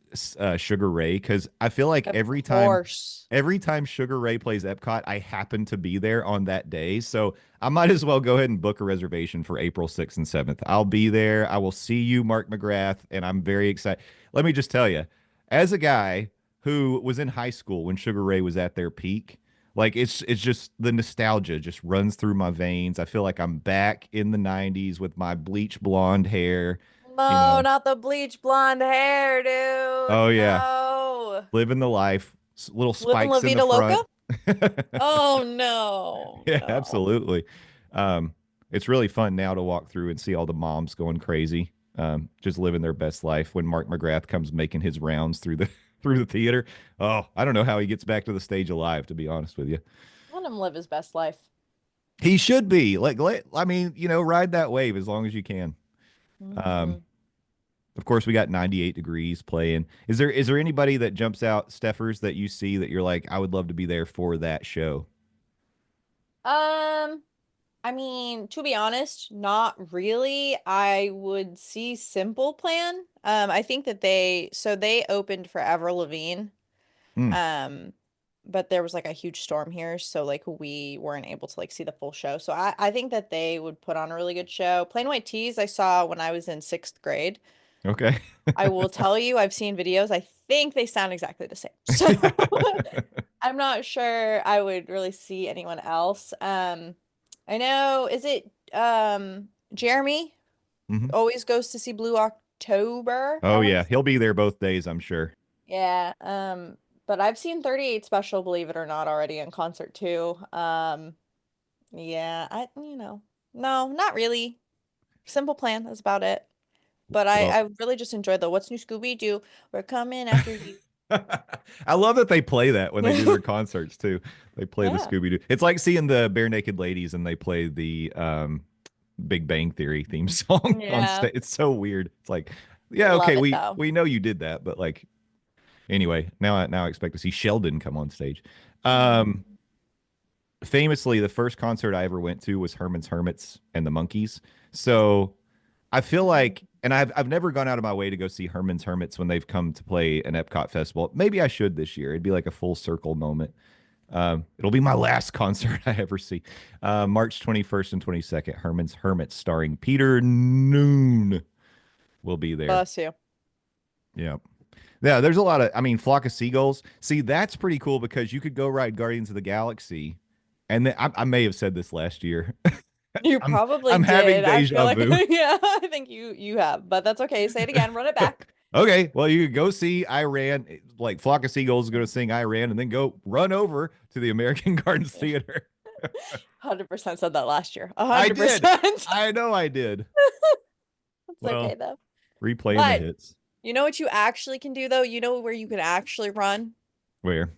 Speaker 2: Sugar Ray, because I feel like
Speaker 3: Of
Speaker 2: every time
Speaker 3: course.
Speaker 2: every time Sugar Ray plays Epcot, I happen to be there on that day. So I might as well go ahead and book a reservation for April 6th and 7th. I'll be there. I will see you, Mark McGrath, and I'm very excited. Let me just tell you, as a guy who was in high school when Sugar Ray was at their peak, like it's just the nostalgia just runs through my veins. I feel like I'm back in the 90s with my bleach blonde hair, you
Speaker 3: No,
Speaker 2: know.
Speaker 3: not the bleach blonde hair, dude.
Speaker 2: Oh yeah,
Speaker 3: No.
Speaker 2: living the life. Little
Speaker 3: Living La
Speaker 2: spikes in the
Speaker 3: Vida Loca?
Speaker 2: front.
Speaker 3: Oh no,
Speaker 2: Yeah,
Speaker 3: no.
Speaker 2: absolutely. Um, it's really fun now to walk through and see all the moms going crazy, just living their best life when Mark McGrath comes making his rounds through the through the theater. Oh, I don't know how he gets back to the stage alive, to be honest with you.
Speaker 3: Let him live his best life.
Speaker 2: He should be like, I mean, ride that wave as long as you can. Um,
Speaker 3: Hmm.
Speaker 2: of course, we got 98 degrees playing. Is there anybody that jumps out, Steffers, that you see that you're like, I would love to be there for that show?
Speaker 3: Um, I mean, to be honest, not really. I would see Simple Plan. I think that they opened for Avril Lavigne.
Speaker 2: Hmm.
Speaker 3: Um, but there was like a huge storm here, so like we weren't able to like see the full show. So I think that they would put on a really good show. Plain White Tees I saw when I was in sixth grade.
Speaker 2: Okay.
Speaker 3: I will tell you, I've seen videos. I think they sound exactly the same. So I'm not sure I would really see anyone else. I know, is it Jeremy
Speaker 2: hmm
Speaker 3: always goes to see Blue October?
Speaker 2: Oh
Speaker 3: I want
Speaker 2: yeah,
Speaker 3: to
Speaker 2: he'll be there both days, I'm sure.
Speaker 3: Yeah. But I've seen 38 Special, believe it or not, already in concert too. Yeah, no, not really. Simple Plan, that's about it. But
Speaker 2: Well,
Speaker 3: I really just enjoyed the What's New Scooby-Doo? We're coming after you.
Speaker 2: I love that they play that when they do their concerts too. They play the
Speaker 3: Yeah.
Speaker 2: Scooby Doo. It's like seeing the Bare Naked Ladies and they play the Big Bang Theory theme song on
Speaker 3: Yeah.
Speaker 2: stage. It's so weird. It's like, yeah, okay,
Speaker 3: Love it
Speaker 2: we
Speaker 3: though.
Speaker 2: we know you did that, but like anyway, now I expect to see Sheldon come on stage.
Speaker 3: Mm.
Speaker 2: Um, Famously, the first concert I ever went to was Herman's Hermits and the Monkees. So I feel
Speaker 3: Mm.
Speaker 2: like, and I've never gone out of my way to go see Herman's Hermits when they've come to play an Epcot festival. Maybe I should this year. It'd be like a full circle moment. It'll be my last concert I ever see. March 21st and 22nd, Herman's Hermits, starring Peter Noon, will be there.
Speaker 3: Bless you.
Speaker 2: Yeah. Yeah, there's a lot of, I mean, Flock of Seagulls. See, that's pretty cool because you could go ride Guardians of the Galaxy. And then, I may have said this last year.
Speaker 3: You
Speaker 2: I'm
Speaker 3: probably
Speaker 2: I'm having
Speaker 3: did. I feel
Speaker 2: deja
Speaker 3: like
Speaker 2: vu.
Speaker 3: yeah, I think you have, but that's okay. Say it again, run it back.
Speaker 2: Okay, well, you could go see Iran, like Flock of Seagulls is going to sing Iran, and then go run over to the American Gardens Theater.
Speaker 3: 100% said that last year.
Speaker 2: I did.
Speaker 3: 100%.
Speaker 2: I know I did.
Speaker 3: It's okay
Speaker 2: Well,
Speaker 3: though.
Speaker 2: replaying the
Speaker 3: But
Speaker 2: hits.
Speaker 3: you know what you actually can do though? You know where you can actually run?
Speaker 2: Where?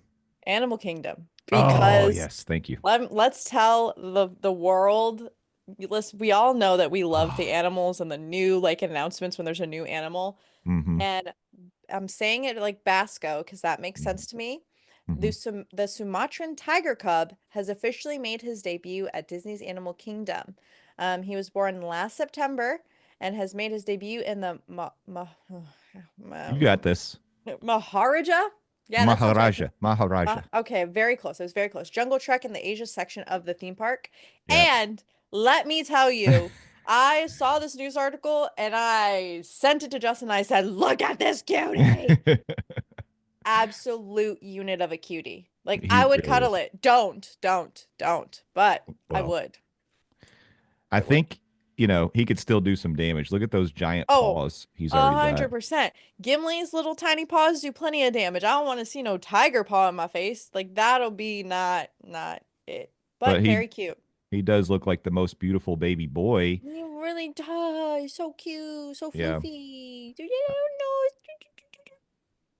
Speaker 3: Animal Kingdom.
Speaker 2: Oh,
Speaker 3: Because
Speaker 2: yes. Thank you.
Speaker 3: let's tell the world. Listen, we all know that we love the
Speaker 2: Oh,
Speaker 3: animals and the new like announcements when there's a new animal.
Speaker 2: mm-hmm.
Speaker 3: And I'm saying it like Basco because that makes
Speaker 2: Mm-hmm.
Speaker 3: sense to me.
Speaker 2: Mm-hmm.
Speaker 3: The Sumatran tiger cub has officially made his debut at Disney's Animal Kingdom. He was born last September and has made his debut in the
Speaker 2: You got
Speaker 3: um,
Speaker 2: this.
Speaker 3: Maharaja. Yeah, that sounds right.
Speaker 2: Maharaja. Maharaja.
Speaker 3: Okay, very close. It was very close. Jungle Trek in the Asia section of the theme park.
Speaker 2: Yep.
Speaker 3: And let me tell you, I saw this news article and I sent it to Justin and I said, "Look at this cutie." Absolute unit of a cutie. Like
Speaker 2: He
Speaker 3: I would
Speaker 2: really
Speaker 3: cuddle
Speaker 2: is.
Speaker 3: it. Don't. But I
Speaker 2: Well,
Speaker 3: would.
Speaker 2: I
Speaker 3: I would.
Speaker 2: think, he could still do some damage. Look at those giant
Speaker 3: Oh,
Speaker 2: paws he's
Speaker 3: a
Speaker 2: already got.
Speaker 3: 100%. Gimli's little tiny paws do plenty of damage. I don't want to see no tiger paw in my face. Like that'll be not it.
Speaker 2: But
Speaker 3: But
Speaker 2: he
Speaker 3: very cute.
Speaker 2: he does look like the most beautiful baby boy.
Speaker 3: He really does. So cute, so
Speaker 2: Yeah.
Speaker 3: floofy. Do you know?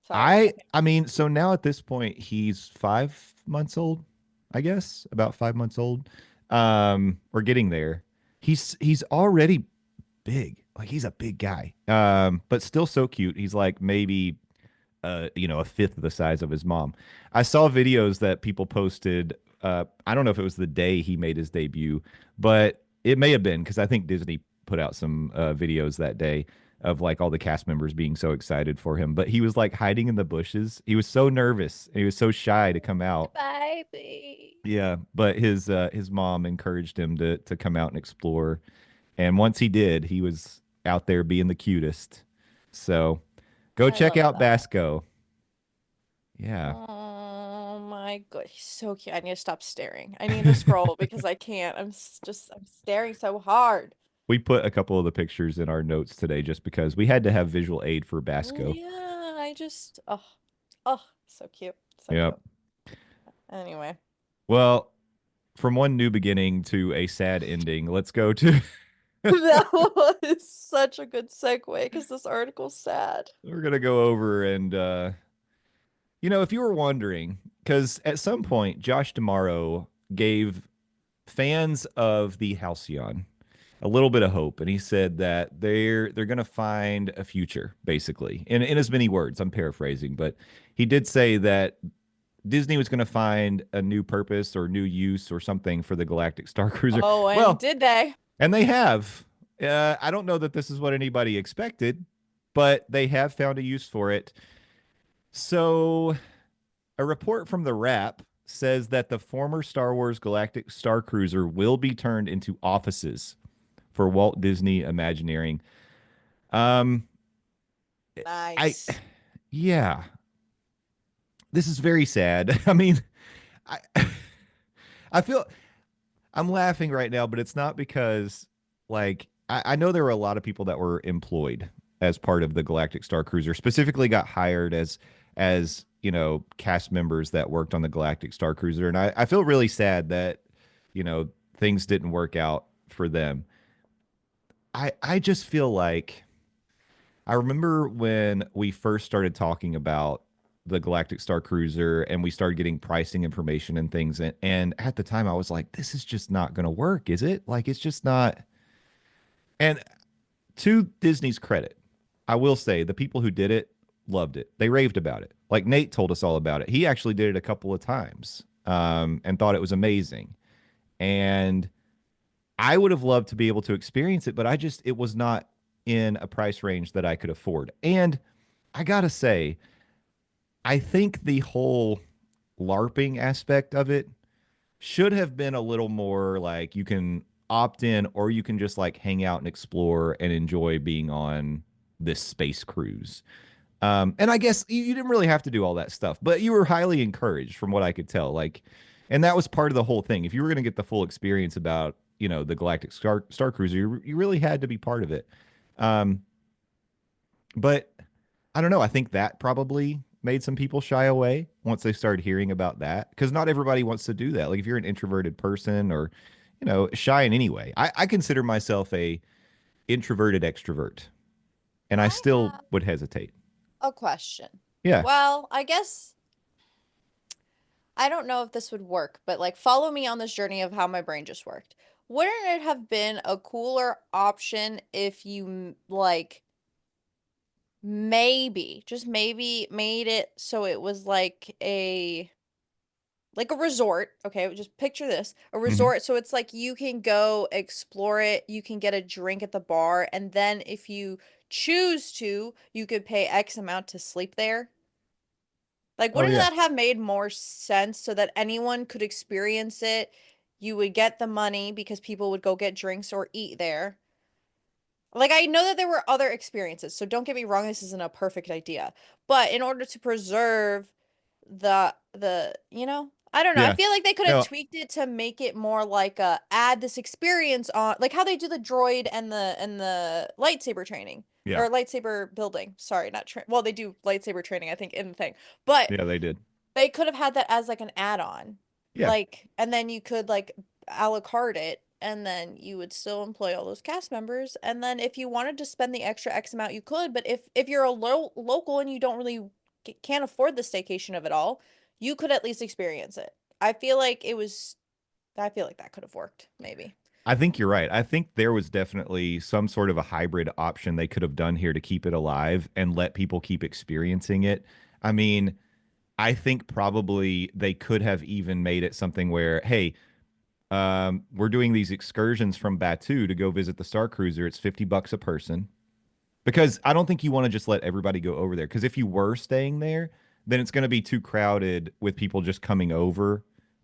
Speaker 3: Sorry.
Speaker 2: I
Speaker 3: Okay.
Speaker 2: I mean, so now at this point he's 5 months old, I guess, about 5 months old. We're getting there. He's already big. Like he's a big guy. But still so cute. He's like maybe a fifth of the size of his mom. I saw videos that people posted. I don't know if it was the day he made his debut, but it may have been because I think Disney put out some videos that day of like all the cast members being so excited for him. But he was like hiding in the bushes. He was so nervous. He was so shy to come out.
Speaker 3: Baby.
Speaker 2: Yeah, but his mom encouraged him to come out and explore. And once he did, he was out there being the cutest. So go
Speaker 3: I
Speaker 2: check
Speaker 3: love
Speaker 2: out
Speaker 3: that.
Speaker 2: Basco. Yeah.
Speaker 3: Oh my God, he's so cute. I need to stop staring. I need to scroll because I can't. I'm staring so hard.
Speaker 2: We put a couple of the pictures in our notes today just because we had to have visual aid for Basco.
Speaker 3: Yeah, oh, so cute. So cute.
Speaker 2: Yep.
Speaker 3: Anyway,
Speaker 2: Well, from one new beginning to a sad ending, let's go to
Speaker 3: that was such a good segue because this article's sad.
Speaker 2: we're gonna go over and if you were wondering, because at some point Josh Damaro gave fans of the Halcyon a little bit of hope, and he said that they're going to find a future, basically. In as many words, I'm paraphrasing, but he did say that Disney was going to find a new purpose or new use or something for the Galactic Starcruiser.
Speaker 3: Oh, and
Speaker 2: Well,
Speaker 3: did they?
Speaker 2: and they have. I don't know that this is what anybody expected, but they have found a use for it. So, a report from the Wrap says that the former Star Wars Galactic Starcruiser will be turned into offices for Walt Disney Imagineering. Um, I,
Speaker 3: Nice.
Speaker 2: yeah, this is very sad. I mean, I, I feel I'm laughing right now, but it's not because, like, I know there were a lot of people that were employed as part of the Galactic Star Cruiser, specifically got hired as, cast members that worked on the Galactic Starcruiser. And I feel really sad that, things didn't work out for them. I just feel like I remember when we first started talking about the Galactic Starcruiser and we started getting pricing information and things. And at the time, I was like, this is just not going to work, is it? Like, it's just not. And to Disney's credit, I will say the people who did it loved it. They raved about it. Like Nate told us all about it. He actually did it a couple of times and thought it was amazing. And I would have loved to be able to experience it, but it was not in a price range that I could afford. And I gotta say, I think the whole LARPing aspect of it should have been a little more like you can opt in or you can just like hang out and explore and enjoy being on this space cruise. And I guess you didn't really have to do all that stuff, but you were highly encouraged from what I could tell. Like, and that was part of the whole thing. If you were going to get the full experience about, the Galactic Star Cruiser, you really had to be part of it. Um, but I don't know. I think that probably made some people shy away once they started hearing about that because not everybody wants to do that. Like if you're an introverted person or, shy in any way, I consider myself a introverted extrovert, and I
Speaker 3: I
Speaker 2: still
Speaker 3: have
Speaker 2: would hesitate.
Speaker 3: a question.
Speaker 2: Yeah.
Speaker 3: Well, I guess I don't know if this would work, but like follow me on this journey of how my brain just worked. Wouldn't it have been a cooler option if you like maybe, just maybe made it so it was like a resort, okay? Just picture this, a
Speaker 2: Hmm.
Speaker 3: resort. So it's like you can go explore it, you can get a drink at the bar, and then if you choose to, you could pay X amount to sleep there. Like,
Speaker 2: Oh
Speaker 3: wouldn't
Speaker 2: yeah.
Speaker 3: that have made more sense so that anyone could experience it? You would get the money because people would go get drinks or eat there. Like, I know that there were other experiences, so don't get me wrong, this isn't a perfect idea. But in order to preserve I don't know, I
Speaker 2: Yeah.
Speaker 3: feel like they could have
Speaker 2: No.
Speaker 3: tweaked it to make it more like a add this experience on, like how they do the droid and the lightsaber training
Speaker 2: Yeah.
Speaker 3: or lightsaber building. Sorry, not well, they do lightsaber training, I think, in the thing. But
Speaker 2: Yeah, they did.
Speaker 3: they could have had that as like an add-on.
Speaker 2: Yeah.
Speaker 3: Like, and then you could like a la carte it, and then you would still employ all those cast members. And then if you wanted to spend the extra X amount, you could. But if you're a local and you don't really can't afford the staycation of it all, you could at least experience it. I feel like it was. I feel like that could have worked, maybe.
Speaker 2: I think you're right. I think there was definitely some sort of a hybrid option they could have done here to keep it alive and let people keep experiencing it. I mean, I think probably they could have even made it something where, hey, we're doing these excursions from Batu to go visit the Star Cruiser. It's $50 a person. Because I don't think you want to just let everybody go over there. Because if you were staying there, then it's going to be too crowded with people just coming over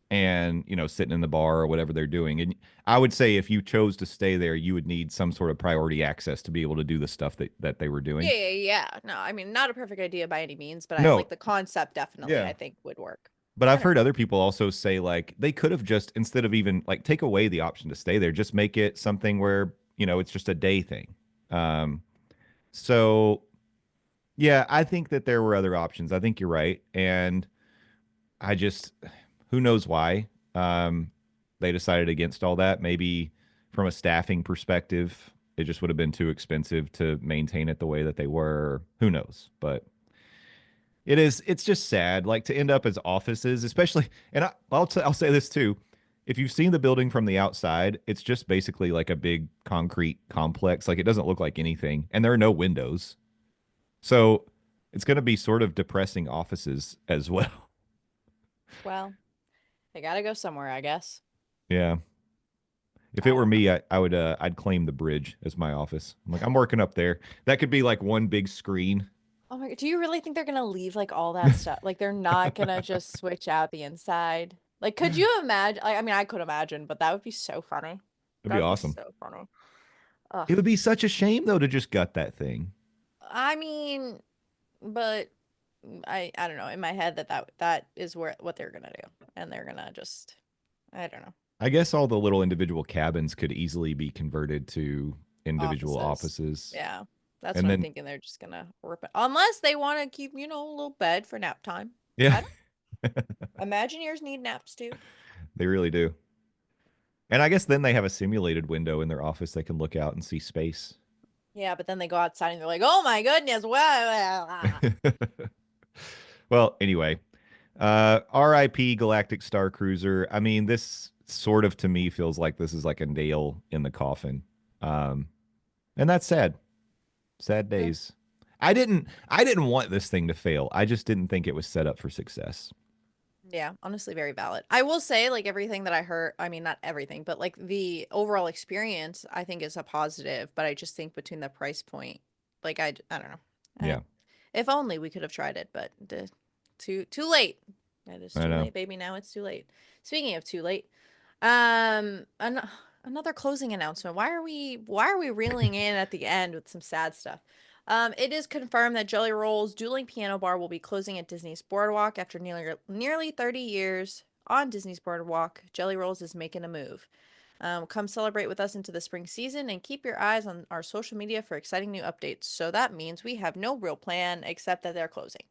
Speaker 2: and, sitting in the bar or whatever they're doing. And I would say if you chose to stay there, you would need some sort of priority access to be able to do the stuff that they were doing.
Speaker 3: Yeah. No, I mean, not a perfect idea by any means, but I
Speaker 2: No,
Speaker 3: like the concept definitely,
Speaker 2: yeah.
Speaker 3: I think would work.
Speaker 2: But
Speaker 3: I
Speaker 2: I've
Speaker 3: don't
Speaker 2: heard
Speaker 3: know.
Speaker 2: other people also say like they could have just instead of even like take away the option to stay there, just make it something where, it's just a day thing. Um, so yeah, I think that there were other options. I think you're right. And I just, who knows why they decided against all that. Maybe from a staffing perspective, it just would have been too expensive to maintain it the way that they were. Who knows? But it's just sad, like to end up as offices, especially. And I'll say this too. If you've seen the building from the outside, it's just basically like a big concrete complex. Like it doesn't look like anything, and there are no windows. So it's going to be sort of depressing offices as well.
Speaker 3: Well, they gotta go somewhere, I guess.
Speaker 2: Yeah. If it
Speaker 3: I
Speaker 2: were
Speaker 3: don't know.
Speaker 2: me, I'd claim the bridge as my office. I'm like, I'm working up there. That could be like one big screen.
Speaker 3: Oh my God. Do you really think they're gonna leave like all that stuff? Like they're not gonna just switch out the inside? Like, could you imagine? Like, I mean, I could imagine, but that would be so funny.
Speaker 2: It'd
Speaker 3: That
Speaker 2: be
Speaker 3: would be
Speaker 2: awesome.
Speaker 3: so funny. Ugh.
Speaker 2: It would be such a shame though to just gut that thing.
Speaker 3: I mean, but I don't know. In my head, that is where what they're gonna do, and they're gonna just I don't know,
Speaker 2: I guess all the little individual cabins could easily be converted to individual
Speaker 3: offices.
Speaker 2: offices.
Speaker 3: Yeah, That's
Speaker 2: And
Speaker 3: what I'm
Speaker 2: then,
Speaker 3: thinking. They're just gonna rip it, unless they want to keep, a little bed for nap time.
Speaker 2: yeah,
Speaker 3: I don't. Imagineers need naps too.
Speaker 2: they really do. And I guess then they have a simulated window in their office they can look out and see space.
Speaker 3: Yeah, but then they go outside and they're like, "Oh my goodness, wow!"
Speaker 2: Well, anyway, RIP Galactic Starcruiser. I mean, this sort of to me feels like this is like a nail in the coffin. Um, and that's sad. Sad
Speaker 3: Yeah.
Speaker 2: days. I didn't want this thing to fail. I just didn't think it was set up for success.
Speaker 3: Yeah, honestly, very valid. I will say, like, everything that I heard, I mean, not everything, but like the overall experience, I think is a positive. But I just think between the price point, like, I don't know.
Speaker 2: Yeah,
Speaker 3: If only we could have tried it, but too late. It is
Speaker 2: I
Speaker 3: too
Speaker 2: know.
Speaker 3: late, baby. Now it's too late. Speaking of too late, another closing announcement. Why are we reeling in at the end with some sad stuff? It is confirmed that Jellyrolls Dueling Piano Bar will be closing at Disney's BoardWalk after nearly 30 years on Disney's BoardWalk. Jellyrolls is making a move. Come celebrate with us into the spring season and keep your eyes on our social media for exciting new updates. So that means we have no real plan except that they're closing.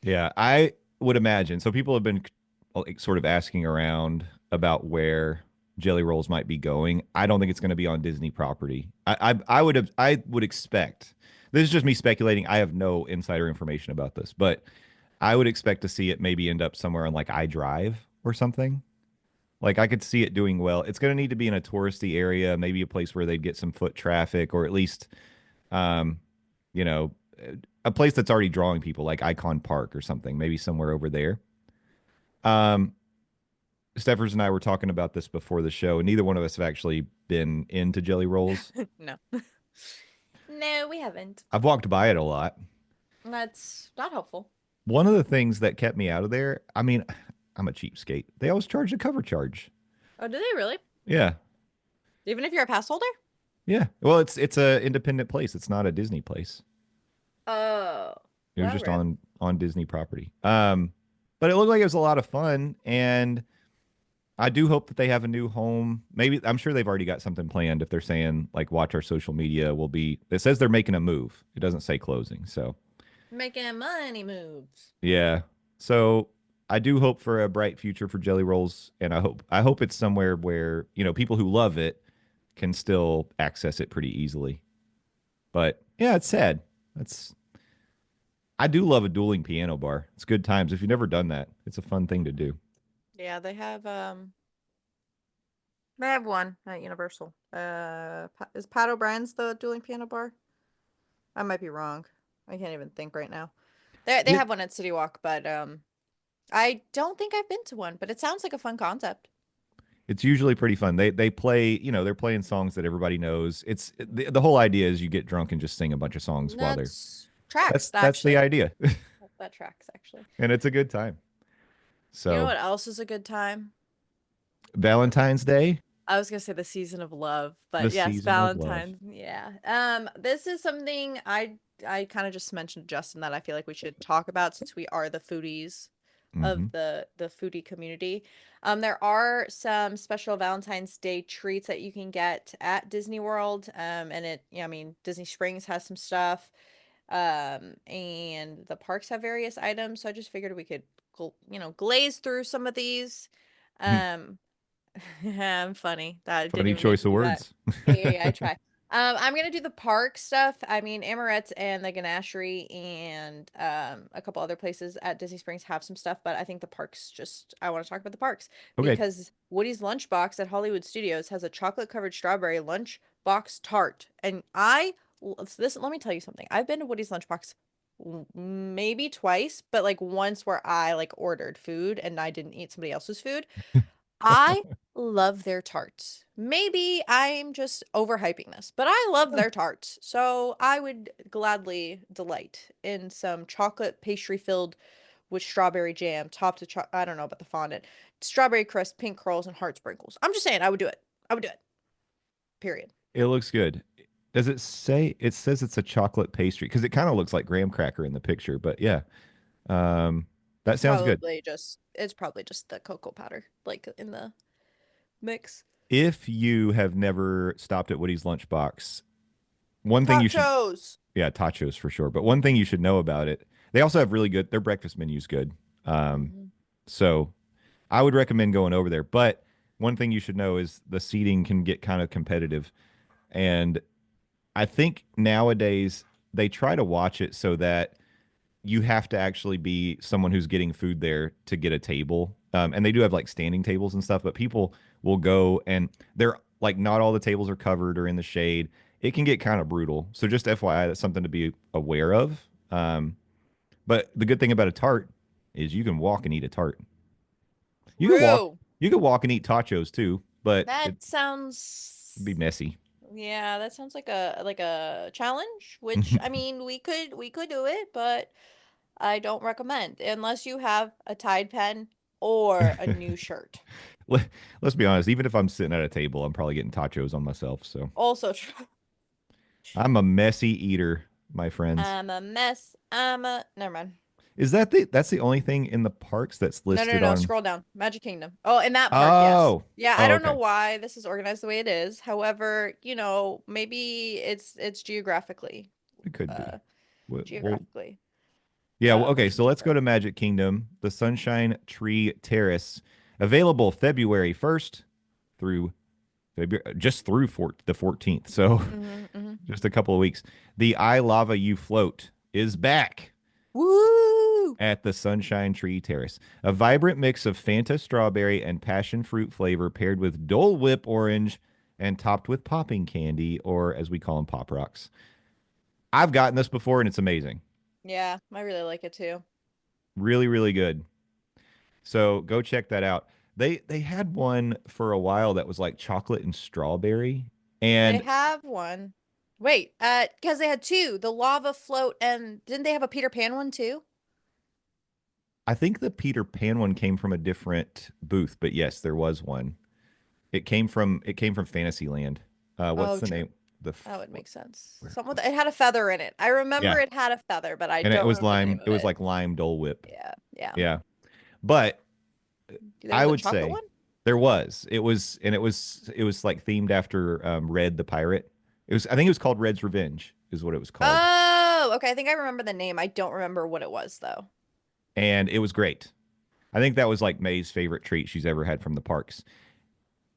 Speaker 2: Yeah, I would imagine. So people have been like, sort of asking around about where Jelly Rolls might be going. I don't think it's going to be on Disney property. I would expect. This is just me speculating. I have no insider information about this, but I would expect to see it maybe end up somewhere on like iDrive or something. Like I could see it doing well. It's going to need to be in a touristy area, maybe a place where they'd get some foot traffic, or at least, um, you know, a place that's already drawing people, like Icon Park or something, maybe somewhere over there. Um, Steffers and I were talking about this before the show, and neither one of us have actually been into Jelly Rolls.
Speaker 3: No. No, we haven't.
Speaker 2: I've walked by it a lot.
Speaker 3: That's not helpful.
Speaker 2: One of the things that kept me out of there, I mean, I'm a cheapskate. They always charge a cover charge.
Speaker 3: Oh, do they really?
Speaker 2: Yeah.
Speaker 3: Even if you're a pass holder?
Speaker 2: Yeah. Well, it's a independent place. It's not a Disney place.
Speaker 3: Oh,
Speaker 2: It was
Speaker 3: well,
Speaker 2: just
Speaker 3: rip.
Speaker 2: on Disney property. But it looked like it was a lot of fun, and I do hope that they have a new home. Maybe I'm sure they've already got something planned. If they're saying like, watch our social media, will be. It says they're making a move. It doesn't say closing. So
Speaker 3: Making money moves.
Speaker 2: yeah. So I do hope for a bright future for Jelly Rolls, and I hope it's somewhere where people who love it can still access it pretty easily. But yeah, it's sad. That's I do love a dueling piano bar. It's good times. If you've never done that, it's a fun thing to do.
Speaker 3: Yeah, they have one at Universal. Is Pat O'Brien's the dueling piano bar? I might be wrong. I can't even think right now. They
Speaker 2: It,
Speaker 3: have one at City Walk, but I don't think I've been to one, but it sounds like a fun concept.
Speaker 2: it's usually pretty fun. They play, they're playing songs that everybody knows. It's the whole idea is you get drunk and just sing a bunch of songs while they're
Speaker 3: That's tracks,
Speaker 2: that's the
Speaker 3: actually.
Speaker 2: idea.
Speaker 3: That tracks, actually.
Speaker 2: And it's a good time.
Speaker 3: You know
Speaker 2: So,
Speaker 3: what else is a good time?
Speaker 2: Valentine's Day,
Speaker 3: I was gonna say the season of love,
Speaker 2: the
Speaker 3: but yes,
Speaker 2: season of love.
Speaker 3: Valentine's. Yeah. This is something I kind of just mentioned to Justin that I feel like we should talk about since we are the foodies of
Speaker 2: Hmm.
Speaker 3: the foodie community. There are some special Valentine's Day treats that you can get at Disney World. And I mean, Disney Springs has some stuff. And the parks have various items. So I just figured we could, glaze through some of these. Um, I'm funny. That didn't
Speaker 2: Funny
Speaker 3: even mean
Speaker 2: choice
Speaker 3: to
Speaker 2: of
Speaker 3: do that.
Speaker 2: words.
Speaker 3: Yeah, I try. I'm gonna do the park stuff. I mean, Amorette's and the Ganachery and a couple other places at Disney Springs have some stuff, but I think the parks I want to talk about the parks
Speaker 2: Okay.
Speaker 3: because Woody's Lunchbox at Hollywood Studios has a chocolate covered strawberry lunchbox tart, and let me tell you something. I've been to Woody's Lunchbox maybe twice, but like once where I like ordered food and I didn't eat somebody else's food. I love their tarts. Maybe I'm just overhyping this, but I love their tarts. So I would gladly delight in some chocolate pastry filled with strawberry jam, topped with I don't know about the fondant, strawberry crust, pink curls, and heart sprinkles. I'm just saying, I would do it. I would do it. Period.
Speaker 2: It looks good. Does it say it says it's a chocolate pastry? Because it kind of looks like graham cracker in the picture, but yeah. Um, that sounds good.
Speaker 3: It's probably just the cocoa powder, like in the mix.
Speaker 2: If you have never stopped at Woody's Lunchbox, one thing you should,
Speaker 3: Tachos.
Speaker 2: yeah, tachos for sure. But one thing you should know about it, they also have really good, their breakfast menu's good. Um,
Speaker 3: Mhm.
Speaker 2: so I would recommend going over there. But one thing you should know is the seating can get kind of competitive. And I think nowadays they try to watch it so that you have to actually be someone who's getting food there to get a table. And they do have like standing tables and stuff, but people will go and they're like not all the tables are covered or in the shade. It can get kind of brutal. So just FYI, that's something to be aware of. But the good thing about a tart is you can walk and eat a tart. You can walk,
Speaker 3: True.
Speaker 2: you can walk and eat tachos too, but it'd
Speaker 3: That sounds
Speaker 2: be messy.
Speaker 3: yeah, that sounds like a challenge, which I mean, we could do it, but I don't recommend unless you have a Tide pen or a new shirt.
Speaker 2: Let, let's be honest. Even if I'm sitting at a table, I'm probably getting tachos on myself. So
Speaker 3: Also true.
Speaker 2: I'm a messy eater, my friends.
Speaker 3: I'm a mess. I'm a never mind.
Speaker 2: Is that's the only thing in the parks that's
Speaker 3: No, no,
Speaker 2: listed
Speaker 3: no.
Speaker 2: on?
Speaker 3: Scroll down. Magic Kingdom. Oh, in that park, yes.
Speaker 2: Oh,
Speaker 3: Yeah, I
Speaker 2: oh,
Speaker 3: don't know
Speaker 2: okay.
Speaker 3: why this is organized the way it is. However, maybe it's geographically,
Speaker 2: It could be.
Speaker 3: uh,
Speaker 2: Well,
Speaker 3: geographically,
Speaker 2: yeah. Well, okay.
Speaker 3: pushed
Speaker 2: So let's go
Speaker 3: different.
Speaker 2: to Magic Kingdom, the Sunshine Tree Terrace, available February 1st through February, just through the 14th. So
Speaker 3: Mm-hmm, mm-hmm.
Speaker 2: just a couple of weeks. The I Lava You Float is back
Speaker 3: Woo!
Speaker 2: at the Sunshine Tree Terrace. A vibrant mix of Fanta strawberry and passion fruit flavor paired with Dole Whip orange and topped with popping candy, or as we call them, Pop Rocks. I've gotten this before and it's amazing.
Speaker 3: Yeah, I really like it too.
Speaker 2: Really, really good. So go check that out. They had one for a while that was like chocolate and strawberry.
Speaker 3: They
Speaker 2: And
Speaker 3: have one. Wait, because they had two, the lava float and didn't they have a Peter Pan one too?
Speaker 2: I think the Peter Pan one came from a different booth, but yes, there was one. It came from Fantasyland. What's
Speaker 3: Oh,
Speaker 2: the
Speaker 3: true.
Speaker 2: name? The
Speaker 3: That would make sense.
Speaker 2: where
Speaker 3: Something with
Speaker 2: was
Speaker 3: it had a feather in it. I remember
Speaker 2: Yeah,
Speaker 3: it had a feather, but I
Speaker 2: and it
Speaker 3: don't
Speaker 2: was
Speaker 3: remember the name
Speaker 2: lime.
Speaker 3: of
Speaker 2: It was
Speaker 3: it.
Speaker 2: like lime Dole Whip.
Speaker 3: Yeah, yeah.
Speaker 2: Yeah, but
Speaker 3: There
Speaker 2: I
Speaker 3: was a
Speaker 2: would
Speaker 3: chocolate
Speaker 2: say
Speaker 3: one?
Speaker 2: there was. It was like themed after Red the pirate. I think it was called Red's Revenge is what it was called,
Speaker 3: Oh, okay. I think I remember the name. I don't remember what it was though.
Speaker 2: and it was great. I think that was like May's favorite treat she's ever had from the parks.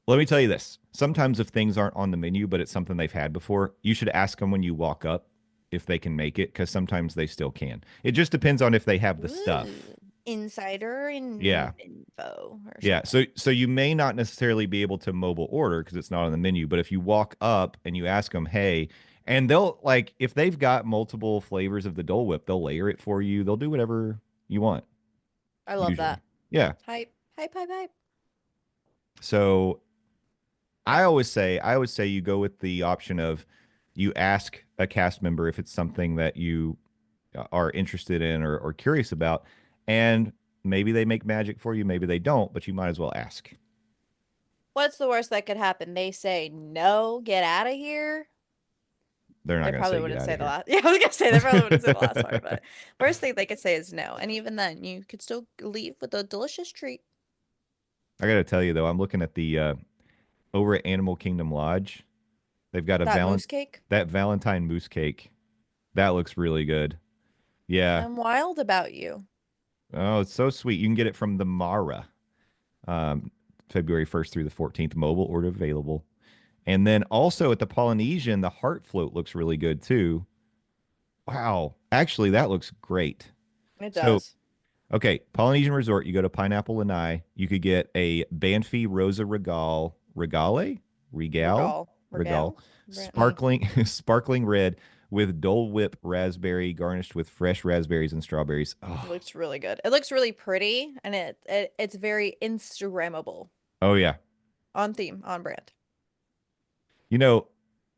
Speaker 2: Let me tell you this. Sometimes if things aren't on the menu, but it's something they've had before, you should ask them when you walk up if they can make it, because sometimes they still can. It just depends on if they have the stuff.
Speaker 3: Ooh, insider
Speaker 2: Yeah.
Speaker 3: info or
Speaker 2: Yeah.
Speaker 3: something.
Speaker 2: So you may not necessarily be able to mobile order because it's not on the menu, but if you walk up and you ask them, hey, and they'll like if they've got multiple flavors of the Dole Whip, they'll layer it for you. They'll do whatever you want,
Speaker 3: I love
Speaker 2: usually.
Speaker 3: that.
Speaker 2: Yeah.
Speaker 3: Hype, hype, hype, hype.
Speaker 2: So I always say you go with the option of you ask a cast member if it's something that you are interested in or curious about, and maybe they make magic for you, maybe they don't, but you might as well ask.
Speaker 3: What's the worst that could happen? They say no, get out of here.
Speaker 2: They're not
Speaker 3: They
Speaker 2: going to
Speaker 3: probably
Speaker 2: say get
Speaker 3: wouldn't
Speaker 2: out
Speaker 3: say
Speaker 2: of
Speaker 3: the
Speaker 2: here.
Speaker 3: last. Yeah, I was gonna say they probably wouldn't say the last part, but worst thing they could say is no. And even then, you could still leave with a delicious treat.
Speaker 2: I got to tell you though, I'm looking at the over at Animal Kingdom Lodge. They've got
Speaker 3: That moose cake.
Speaker 2: that Valentine moose cake. That looks really good. Yeah.
Speaker 3: I'm wild about you.
Speaker 2: Oh, it's so sweet. You can get it from the Mara. Um, February 1st through the 14th, mobile order available. And then also at the Polynesian, the heart float looks really good too. Wow. Actually, that looks great.
Speaker 3: It
Speaker 2: So,
Speaker 3: does.
Speaker 2: okay, Polynesian Resort, you go to Pineapple Lanai, you could get a Banffy Rosa Regal,
Speaker 3: Regal.
Speaker 2: Regal,
Speaker 3: Regal?
Speaker 2: sparkling sparkling red with Dole Whip raspberry garnished with fresh raspberries and strawberries.
Speaker 3: It
Speaker 2: Oh,
Speaker 3: looks really good. It looks really pretty and it's very Instagrammable.
Speaker 2: oh yeah.
Speaker 3: On theme, on brand.
Speaker 2: You know,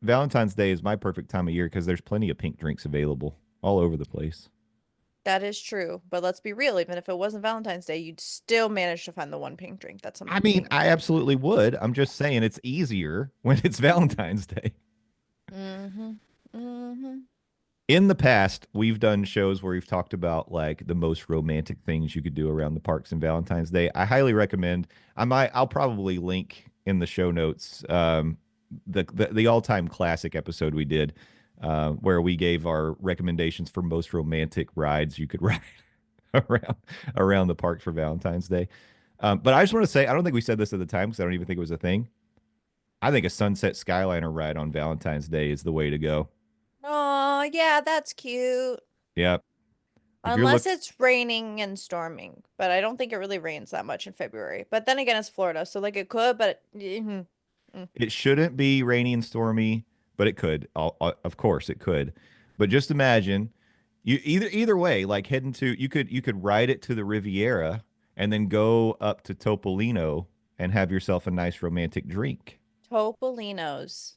Speaker 2: Valentine's Day is my perfect time of year because there's plenty of pink drinks available all over the place.
Speaker 3: That is true. But let's be real, even if it wasn't Valentine's Day, you'd still manage to find the one pink drink that's
Speaker 2: I mean,
Speaker 3: amazing.
Speaker 2: I absolutely would. I'm just saying it's easier when it's Valentine's Day.
Speaker 3: Mm-hmm. Mm-hmm.
Speaker 2: In the past, we've done shows where we've talked about like the most romantic things you could do around the parks and Valentine's Day. I highly recommend. I'll probably link in the show notes the all-time classic episode we did where we gave our recommendations for most romantic rides you could ride around around the parks for Valentine's Day. But I just want to say, I don't think we said this at the time because I don't even think it was a thing. I think a Sunset Skyliner ride on Valentine's Day is the way to go.
Speaker 3: Oh, yeah, that's cute.
Speaker 2: Yeah. If you're
Speaker 3: Unless
Speaker 2: look,
Speaker 3: it's raining and storming, but I don't think it really rains that much in February. But then again, it's Florida, so like it could, but
Speaker 2: it shouldn't be rainy and stormy, but it could. Of course, it could. But just imagine you either way, like heading to you could ride it to the Riviera and then go up to Topolino and have yourself a nice romantic drink.
Speaker 3: Topolino's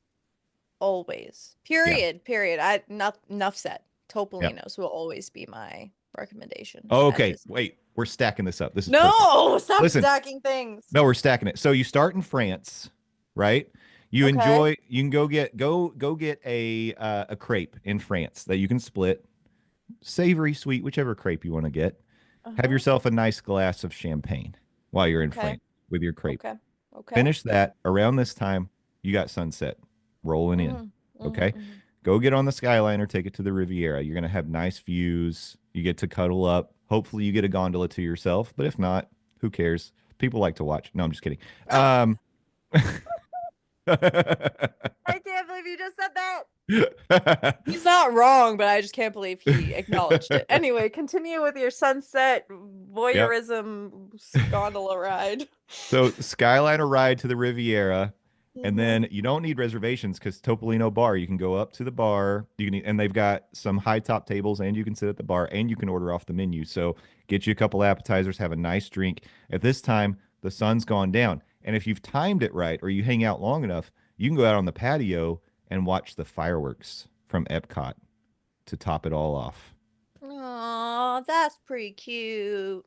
Speaker 3: always.
Speaker 2: Yeah.
Speaker 3: Period. I not enough said.
Speaker 2: Yeah.
Speaker 3: Topolino's will always be my recommendation at
Speaker 2: Okay.
Speaker 3: Disney.
Speaker 2: Wait. We're stacking this up. This is perfect.
Speaker 3: No, stop
Speaker 2: Listen.
Speaker 3: stacking things.
Speaker 2: No, we're stacking it. So you start in France, right? You
Speaker 3: Okay.
Speaker 2: enjoy. You can go get a crepe in France that you can split, savory, sweet, whichever crepe you want to get. Have
Speaker 3: Uh-huh.
Speaker 2: yourself a nice glass of champagne while you're in
Speaker 3: Okay.
Speaker 2: France with your crepe.
Speaker 3: Okay. Okay.
Speaker 2: Finish that around this time. You got sunset rolling in.
Speaker 3: Mm-hmm.
Speaker 2: Okay.
Speaker 3: Mm-hmm. Mm-hmm.
Speaker 2: Go get on the Skyliner, take it to the Riviera. You're going to have nice views. You get to cuddle up. Hopefully, you get a gondola to yourself. But if not, who cares? People like to watch. No, I'm just kidding. Um,
Speaker 3: I can't believe you just said that. He's not wrong, but I just can't believe he acknowledged it. Anyway, continue with your sunset
Speaker 2: Yep.
Speaker 3: voyeurism gondola ride.
Speaker 2: So Skyliner ride to the Riviera, and
Speaker 3: Mm-hmm.
Speaker 2: then you don't need reservations because Topolino Bar, you can go up to the bar. You can, and they've got some high top tables, and you can sit at the bar, and you can order off the menu. So get you a couple appetizers, have a nice drink. At this time, the sun's gone down, and if you've timed it right or you hang out long enough, you can go out on the patio and watch the fireworks from EPCOT to top it all off.
Speaker 3: Aw, that's pretty cute.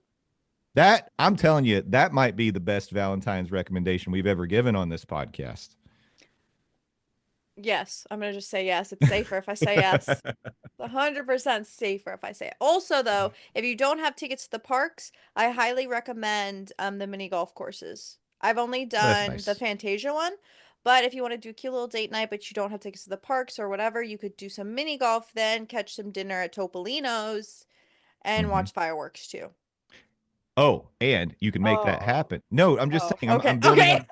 Speaker 2: That I'm telling you, that might be the best Valentine's recommendation we've ever given on this podcast.
Speaker 3: Yes, I'm gonna just say yes. It's safer if I say yes. 100% safer if I say it. Also, though, if you don't have tickets to the parks, I highly recommend the mini golf courses. I've only
Speaker 2: That's
Speaker 3: done the
Speaker 2: nice.
Speaker 3: Fantasia one, but if you want to do a cute little date night, but you don't have tickets to the parks or whatever, you could do some mini golf, then catch some dinner at Topolino's and
Speaker 2: Hmm.
Speaker 3: watch fireworks too.
Speaker 2: Oh, and you can make that
Speaker 3: Oh,
Speaker 2: happen. No, I'm just
Speaker 3: oh,
Speaker 2: saying.
Speaker 3: okay,
Speaker 2: I'm building
Speaker 3: okay.
Speaker 2: on.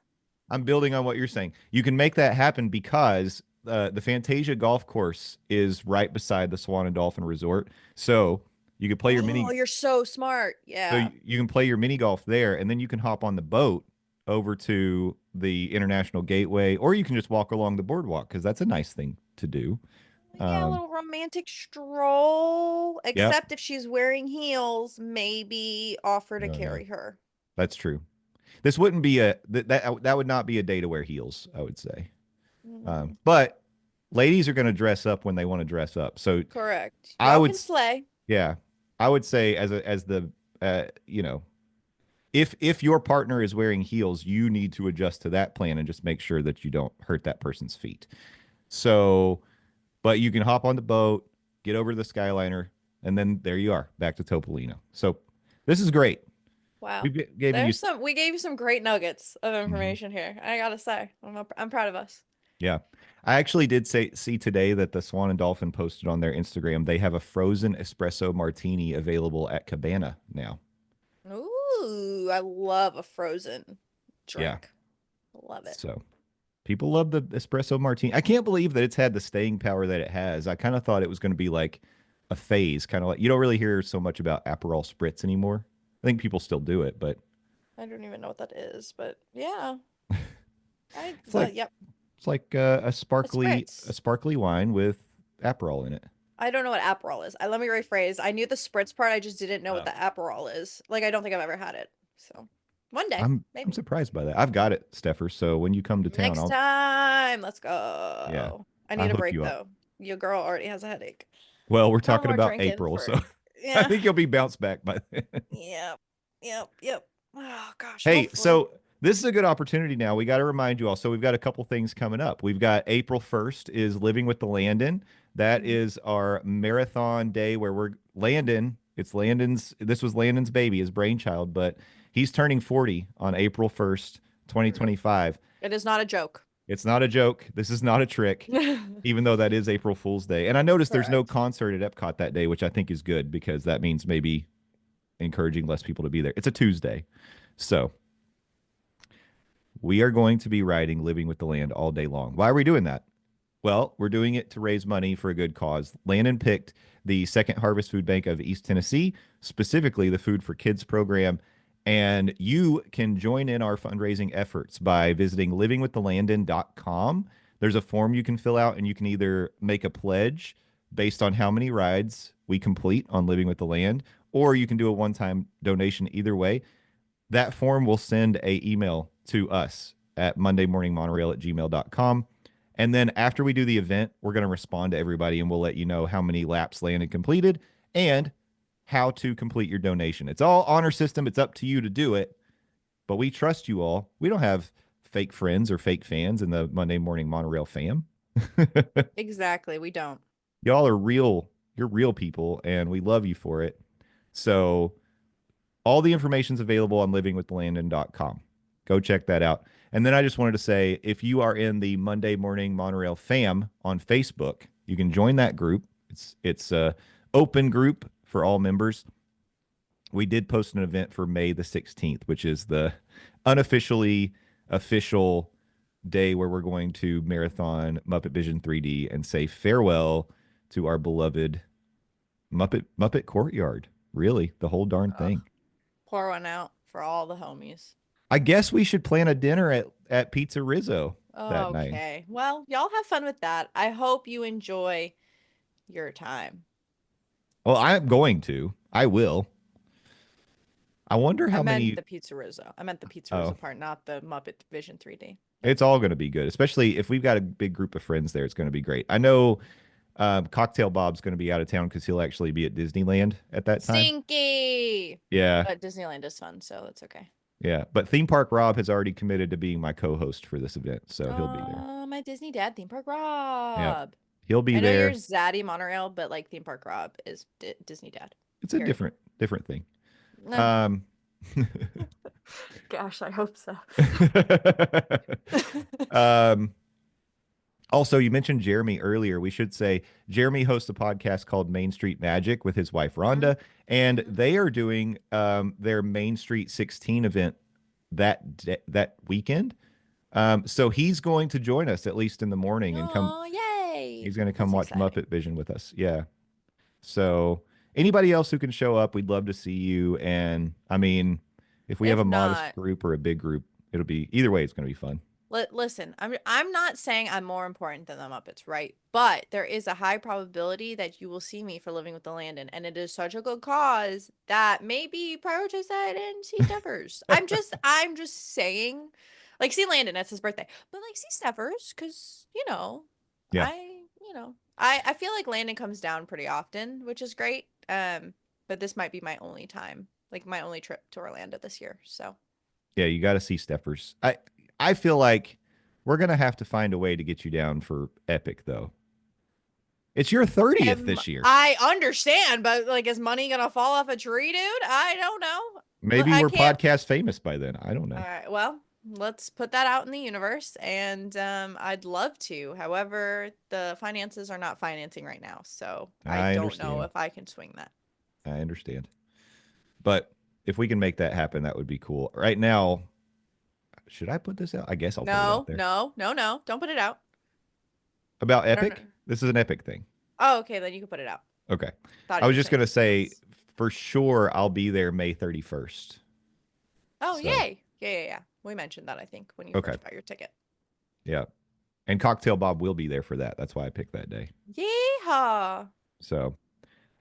Speaker 2: I'm building on what you're saying. You can make that happen because the Fantasia Golf Course is right beside the Swan and Dolphin Resort. So you could play your
Speaker 3: Oh,
Speaker 2: mini.
Speaker 3: you're so smart.
Speaker 2: So
Speaker 3: Yeah.
Speaker 2: you can play your mini golf there, and then you can hop on the boat over to the International Gateway, or you can just walk along the boardwalk because that's a nice thing to do.
Speaker 3: Yeah, a
Speaker 2: Um,
Speaker 3: little romantic stroll.
Speaker 2: yep.
Speaker 3: Except if she's wearing heels, maybe offer to
Speaker 2: Oh yeah,
Speaker 3: carry her.
Speaker 2: that's true. This wouldn't be that would not be a day to wear heels, I would say.
Speaker 3: Mhm.
Speaker 2: But ladies are going to dress up when they want to dress up. So
Speaker 3: Correct.
Speaker 2: I
Speaker 3: Y'all
Speaker 2: would,
Speaker 3: can slay.
Speaker 2: yeah, I would say as the you know, if your partner is wearing heels, you need to adjust to that plan and just make sure that you don't hurt that person's feet. So, but you can hop on the boat, get over to the Skyliner, and then there you are, back to Topolino. So this is great.
Speaker 3: Wow.
Speaker 2: We've given you,
Speaker 3: We gave you some great nuggets of
Speaker 2: Mhm.
Speaker 3: information here. I gotta say, I'm proud of us.
Speaker 2: Yeah. I actually did see today that the Swan and Dolphin posted on their Instagram. They have a frozen espresso martini available at Cabana now.
Speaker 3: Ooh, I love a frozen
Speaker 2: Yeah.
Speaker 3: drink. Love it.
Speaker 2: So people love the espresso martini. I can't believe that it's had the staying power that it has. I kind of thought it was going to be like a phase, kind of like you don't really hear so much about Aperol Spritz anymore. I think people still do it, but
Speaker 3: I don't even know what that is, but yeah.
Speaker 2: it's like
Speaker 3: Yep,
Speaker 2: it's like
Speaker 3: a spritz.
Speaker 2: a sparkly wine with Aperol in it.
Speaker 3: I don't know what Aperol is. Let me rephrase. I knew the spritz part. I just didn't know what
Speaker 2: Oh.
Speaker 3: the Aperol is. Like, I don't think I've ever had it. So, one day,
Speaker 2: I'm
Speaker 3: maybe.
Speaker 2: surprised by that. I've got it, Steffer. So when you come to town,
Speaker 3: Next
Speaker 2: I'll
Speaker 3: time, let's
Speaker 2: yeah,
Speaker 3: go. I
Speaker 2: I'll
Speaker 3: need a
Speaker 2: hook
Speaker 3: break
Speaker 2: you up.
Speaker 3: though. Your girl already has a headache.
Speaker 2: Well, we're
Speaker 3: No
Speaker 2: talking
Speaker 3: more
Speaker 2: about
Speaker 3: drinking
Speaker 2: April,
Speaker 3: for
Speaker 2: so I
Speaker 3: yeah.
Speaker 2: think you'll be bounced back by then.
Speaker 3: Yep. Yep. Yep. Oh gosh,
Speaker 2: Hey,
Speaker 3: hopefully.
Speaker 2: so this is a good opportunity now. We got to remind you all. So we've got a couple things coming up. We've got April 1st is Living with the Landon. That
Speaker 3: Mhm.
Speaker 2: is our marathon day where we're Landon. It's Landon's. This was Landon's baby, his brainchild, but he's turning 40 on April 1st, 2025.
Speaker 3: It is not a joke.
Speaker 2: It's not a joke. This is not a trick, even though that is April Fool's Day. And I noticed there's no
Speaker 3: Correct.
Speaker 2: concert at Epcot that day, which I think is good because that means maybe encouraging less people to be there. It's a Tuesday. So we are going to be riding Living with the Land all day long. Why are we doing that? Well, we're doing it to raise money for a good cause. Landon picked the Second Harvest Food Bank of East Tennessee, specifically the Food for Kids program. And you can join in our fundraising efforts by visiting livingwiththelandon.com. There's a form you can fill out, and you can either make a pledge based on how many rides we complete on Living with the Land, or you can do a one-time donation. Either way, that form will send a email to us at mondaymorningmonorail@gmail.com. And then after we do the event, we're going to respond to everybody and we'll let you know how many laps Landon completed and how to complete your donation. It's all honor system. It's up to you to do it, but we trust you all. We don't have fake friends or fake fans in the Monday Morning Monorail fam.
Speaker 3: Exactly. We don't.
Speaker 2: Y'all are real. You're real people, and we love you for it. So all the information's available on livingwithlandon.com. Go check that out. And then I just wanted to say, if you are in the Monday Morning Monorail fam on Facebook, you can join that group. It's a open group for all members. We did post an event for May the 16th, which is the unofficially official day where we're going to marathon Muppet Vision 3D and say farewell to our beloved Muppet Courtyard. Really, the whole darn thing.
Speaker 3: Pour one out for all the homies.
Speaker 2: I guess we should plan a dinner at Pizza Rizzo that night.
Speaker 3: Okay. Well, y'all have fun with that. I hope you enjoy your time.
Speaker 2: Well, I'm going to. I will. I wonder how
Speaker 3: I meant
Speaker 2: many.
Speaker 3: the Pizza Rizzo. I meant the Pizza Rizzo part, not the Muppet Vision 3D.
Speaker 2: It's all going to be good, especially if we've got a big group of friends there. It's going to be great. I know Cocktail Bob's going to be out of town because he'll actually be at Disneyland at that time.
Speaker 3: Stinky.
Speaker 2: Yeah.
Speaker 3: But Disneyland is fun, so that's okay.
Speaker 2: Yeah. But Theme Park Rob has already committed to being my co-host for this event, so he'll be there.
Speaker 3: My Disney dad, Theme Park Rob.
Speaker 2: He'll be
Speaker 3: I know
Speaker 2: there.
Speaker 3: you're Zaddy Monorail, but like Theme Park Rob is Disney dad.
Speaker 2: It's a different thing.
Speaker 3: Gosh, I hope so.
Speaker 2: Also, you mentioned Jeremy earlier. We should say Jeremy hosts a podcast called Main Street Magic with his wife Rhonda, and they are doing their Main Street 16 event that weekend. So he's going to join us at least in the morning and come.
Speaker 3: Yay!
Speaker 2: He's going to come watch
Speaker 3: exciting.
Speaker 2: Muppet Vision with us. Yeah. So anybody else who can show up, we'd love to see you. And I mean, if we have a modest group or a big group, it'll be either way. It's going to be fun.
Speaker 3: Listen, I'm not saying I'm more important than the Muppets, right? But there is a high probability that you will see me for Living with the Landon, and it is such a good cause that maybe prioritize that and see Steffers. I'm just saying, like, see Landon, that's his birthday, but like see Steffers because
Speaker 2: Yeah.
Speaker 3: I feel like Landon comes down pretty often, which is great. But this might be my only time, like my only trip to Orlando this year. So
Speaker 2: yeah, you got to see Steffers. I feel like we're going to have to find a way to get you down for Epic, though. It's your 30th this year.
Speaker 3: I understand, but like, is money going to fall off a tree, dude? I don't know.
Speaker 2: Maybe we're podcast famous by then. I don't know.
Speaker 3: All right. Well, let's put that out in the universe. And I'd love to. However, the finances are not financing right now. So I don't know if I can swing that.
Speaker 2: I understand. But if we can make that happen, that would be cool. Right now, should I put this out? I guess I'll put it out there.
Speaker 3: No. Don't put it out.
Speaker 2: About Epic? This is an Epic thing.
Speaker 3: Oh, okay. Then you can put it out.
Speaker 2: Okay. I was just going to say, for sure, I'll be there May 31st.
Speaker 3: Oh, so. Yay. Yeah. We mentioned that, I think, when you first got your ticket.
Speaker 2: Yeah. And Cocktail Bob will be there for that. That's why I picked that day.
Speaker 3: Yeehaw.
Speaker 2: So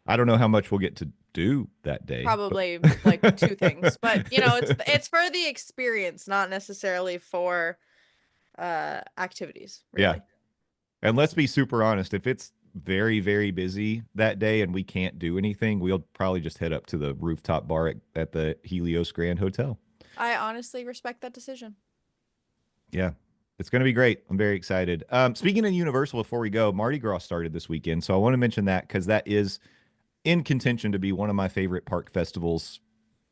Speaker 2: I don't know how much we'll get to do that day.
Speaker 3: Probably like two things, but it's for the experience, not necessarily for activities. Really.
Speaker 2: Yeah. And let's be super honest. If it's very, very busy that day and we can't do anything, we'll probably just head up to the rooftop bar at the Helios Grand Hotel.
Speaker 3: I honestly respect that decision.
Speaker 2: Yeah. It's going to be great. I'm very excited. Speaking of Universal, before we go, Mardi Gras started this weekend. So I want to mention that because that is in contention to be one of my favorite park festivals,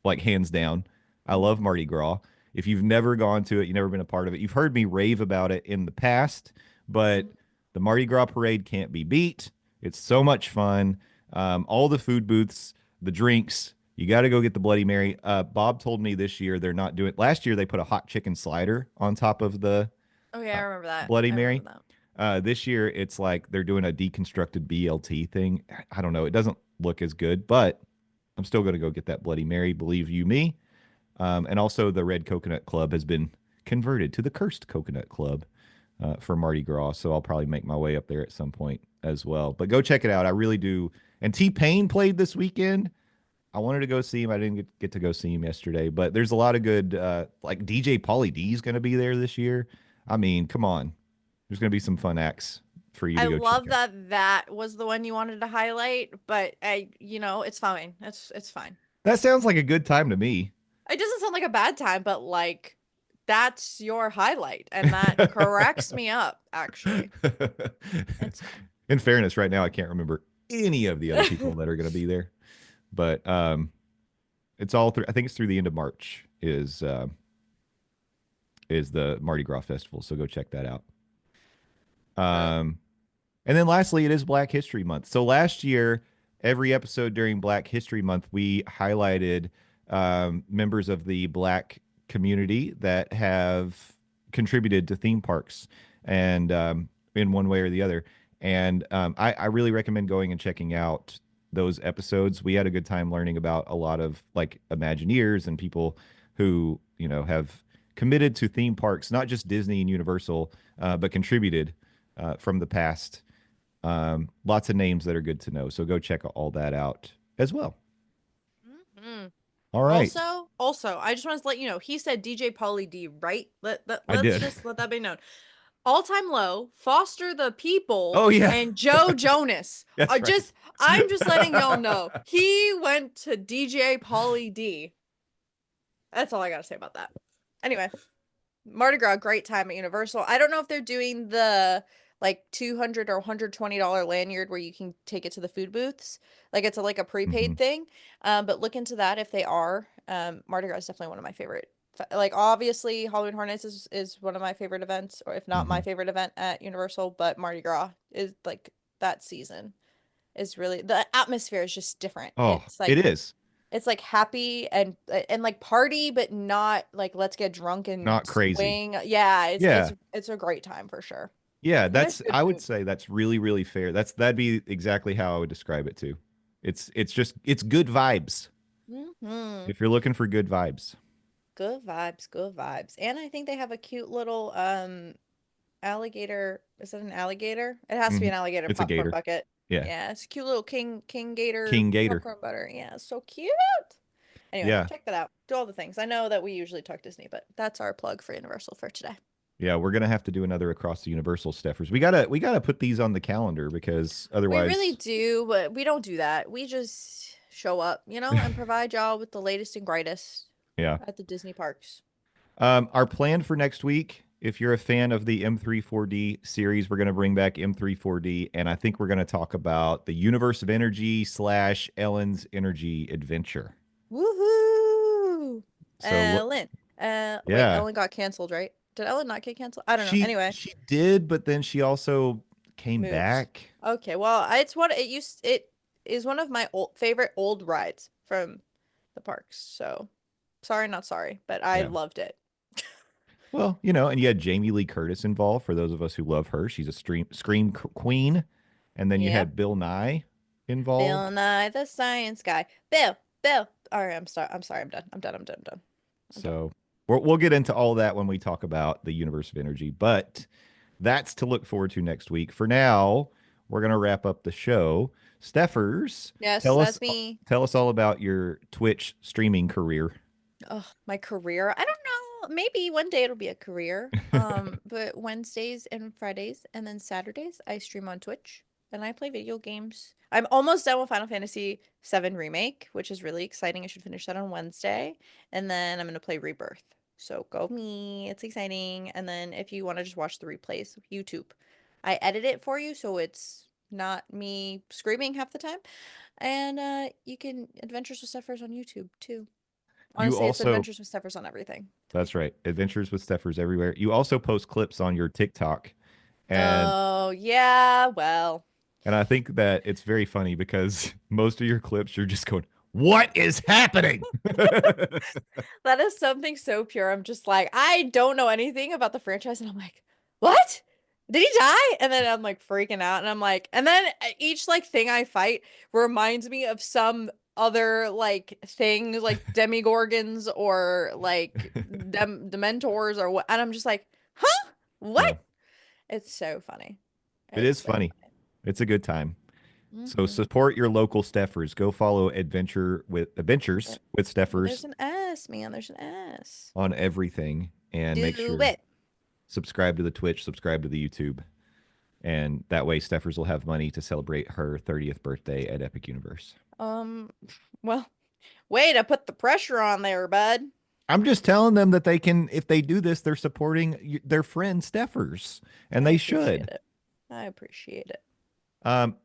Speaker 2: like hands down. I love Mardi Gras. If you've never gone to it, you've never been a part of it, you've heard me rave about it in the past, but the Mardi Gras parade can't be beat. It's so much fun. All the food booths, the drinks, you got to go get the Bloody Mary. Bob told me this year they're not doing. Last year they put a hot chicken slider on top of the
Speaker 3: Oh yeah, I
Speaker 2: uh,
Speaker 3: remember that.
Speaker 2: Bloody
Speaker 3: I remember
Speaker 2: Mary.
Speaker 3: that.
Speaker 2: This year it's like they're doing a deconstructed BLT thing. I don't know. It doesn't look as good, but I'm still going to go get that Bloody Mary. Believe you me. And also the Red Coconut Club has been converted to the Cursed Coconut Club for Mardi Gras. So I'll probably make my way up there at some point as well. But go check it out. I really do. And T-Pain played this weekend. I wanted to go see him. I didn't get to go see him yesterday, but there's a lot of good, like DJ Pauly D is going to be there this year. I mean, come on. There's going to be some fun acts for you
Speaker 3: I
Speaker 2: to go check
Speaker 3: love
Speaker 2: out.
Speaker 3: that was the one you wanted to highlight, but it's fine. It's fine.
Speaker 2: That sounds like a good time to me.
Speaker 3: It doesn't sound like a bad time, but like that's your highlight, and that corrects me up, actually. It's fine.
Speaker 2: In fairness, right now I can't remember any of the other people that are going to be there, but it's all through. I think it's through the end of March is the Mardi Gras festival. So go check that out. Um, and then lastly, it is Black History Month. So last year, every episode during Black History Month, we highlighted members of the Black community that have contributed to theme parks and in one way or the other. And I really recommend going and checking out those episodes. We had a good time learning about a lot of like Imagineers and people who, have committed to theme parks, not just Disney and Universal, but contributed from the past. Lots of names that are good to know. So go check all that out as well.
Speaker 3: Mhm.
Speaker 2: All right.
Speaker 3: Also, I just wanted to let you know, he said DJ Pauly D, right?
Speaker 2: I
Speaker 3: Let's
Speaker 2: did.
Speaker 3: just let that be known. All Time Low, Foster the People,
Speaker 2: Oh, yeah.
Speaker 3: and Joe Jonas.
Speaker 2: That's right.
Speaker 3: I'm just letting y'all know. He went to DJ Pauly D. That's all I gotta say about that. Anyway, Mardi Gras, great time at Universal. I don't know if they're doing the like $200 or $120 lanyard where you can take it to the food booths. Like it's like a
Speaker 2: Mhm.
Speaker 3: prepaid thing. But look into that if they are. Mardi Gras is definitely one of my favorite. Like obviously Halloween Hornets is one of my favorite events, or if not my
Speaker 2: Mhm.
Speaker 3: favorite event at Universal, but Mardi Gras is like that season is really, the atmosphere is just different.
Speaker 2: Oh, it is
Speaker 3: It's like happy and like party, but not like let's get drunk and
Speaker 2: not crazy.
Speaker 3: swing. Yeah,
Speaker 2: Yeah.
Speaker 3: it's a great time for sure.
Speaker 2: Yeah,
Speaker 3: And there's
Speaker 2: that's
Speaker 3: good
Speaker 2: I would
Speaker 3: food.
Speaker 2: say that's really really fair. That'd be exactly how I would describe it too. It's good vibes.
Speaker 3: Hmm.
Speaker 2: If you're looking for good vibes.
Speaker 3: Good vibes, good vibes. And I think they have a cute little alligator. Is it an alligator? It has to be
Speaker 2: Mhm.
Speaker 3: an alligator
Speaker 2: It's a
Speaker 3: popcorn
Speaker 2: gator.
Speaker 3: bucket.
Speaker 2: Yeah.
Speaker 3: Yeah, it's a cute little king gator
Speaker 2: King Gator.
Speaker 3: popcorn butter. Yeah, it's so cute. Anyway,
Speaker 2: Yeah.
Speaker 3: check that out. Do all the things. I know that we usually talk Disney, but that's our plug for Universal for today.
Speaker 2: Yeah, we're gonna have to do another across the Universal Steffers. We gotta put these on the calendar because
Speaker 3: We really
Speaker 2: otherwise,
Speaker 3: do, but we don't do that. We just show up, and provide y'all with the latest and greatest
Speaker 2: yeah.
Speaker 3: at the Disney parks.
Speaker 2: Our plan for next week, if you're a fan of the M34D series, we're gonna bring back M34D, and I think we're gonna talk about the Universe of Energy slash Ellen's Energy Adventure.
Speaker 3: Woohoo!
Speaker 2: So look,
Speaker 3: Ellen. Wait,
Speaker 2: yeah,
Speaker 3: Ellen got canceled, right? Did Ellen not get canceled? I don't know.
Speaker 2: she
Speaker 3: Anyway,
Speaker 2: she did, but then she also came
Speaker 3: moves.
Speaker 2: back.
Speaker 3: Okay, well, it is one of my favorite old rides from the parks. So, sorry, not sorry, but I
Speaker 2: Yeah.
Speaker 3: loved it.
Speaker 2: Well, and you had Jamie Lee Curtis involved for those of us who love her. She's a scream queen. And then you
Speaker 3: Yep.
Speaker 2: had Bill Nye
Speaker 3: Bill
Speaker 2: involved.
Speaker 3: Nye the Science Guy. Bill. All right, I'm sorry. I'm sorry. I'm done. I'm done. I'm done. I'm done. I'm done.
Speaker 2: So we'll get into all that when we talk about the universe of energy, but that's to look forward to next week. For now, we're going to wrap up the show. Steffers,
Speaker 3: Yes,
Speaker 2: tell us
Speaker 3: that's me.
Speaker 2: tell us all about your Twitch streaming career.
Speaker 3: Oh, my career. I don't know. Maybe one day it'll be a career. But Wednesdays and Fridays and then Saturdays I stream on Twitch and I play video games. I'm almost done with Final Fantasy VII Remake, which is really exciting. I should finish that on Wednesday. And then I'm gonna play Rebirth. So go me. It's exciting. And then if you want to just watch the replays, YouTube. I edit it for you so it's not me screaming half the time. And you can Adventures with Suffers on YouTube too.
Speaker 2: You
Speaker 3: Honestly, it's
Speaker 2: also
Speaker 3: Adventures with Steppers on everything.
Speaker 2: That's right. Adventures with Steffers everywhere. You also post clips on your TikTok, and
Speaker 3: Oh, yeah. Well,
Speaker 2: I think that it's very funny because most of your clips you're just going, "What is happening?"
Speaker 3: that is something so pure. I'm just like, I don't know anything about the franchise, and I'm like, what? Did he die? And then I'm like freaking out, and I'm like, and then each like thing I fight reminds me of some other like thing, like demigorgons or like dementors or what, and I'm just like, huh? What?
Speaker 2: Yeah,
Speaker 3: It's so funny.
Speaker 2: it
Speaker 3: It's
Speaker 2: is
Speaker 3: so
Speaker 2: funny. It's a good time.
Speaker 3: funny.
Speaker 2: So support your local Steffers. Go follow Adventures
Speaker 3: Yep.
Speaker 2: with Steffers
Speaker 3: There's an S, man. There's an S.
Speaker 2: on everything, and make
Speaker 3: Do
Speaker 2: sure
Speaker 3: it.
Speaker 2: subscribe to the Twitch, subscribe to the YouTube, and that way Steffers will have money to celebrate her 30th birthday at Epic Universe.
Speaker 3: Um, well, way to put the pressure on there, bud.
Speaker 2: I'm just telling them that they can, if they do this, they're supporting their friend Steffers, and
Speaker 3: I
Speaker 2: they
Speaker 3: appreciate
Speaker 2: should.
Speaker 3: it. I appreciate it.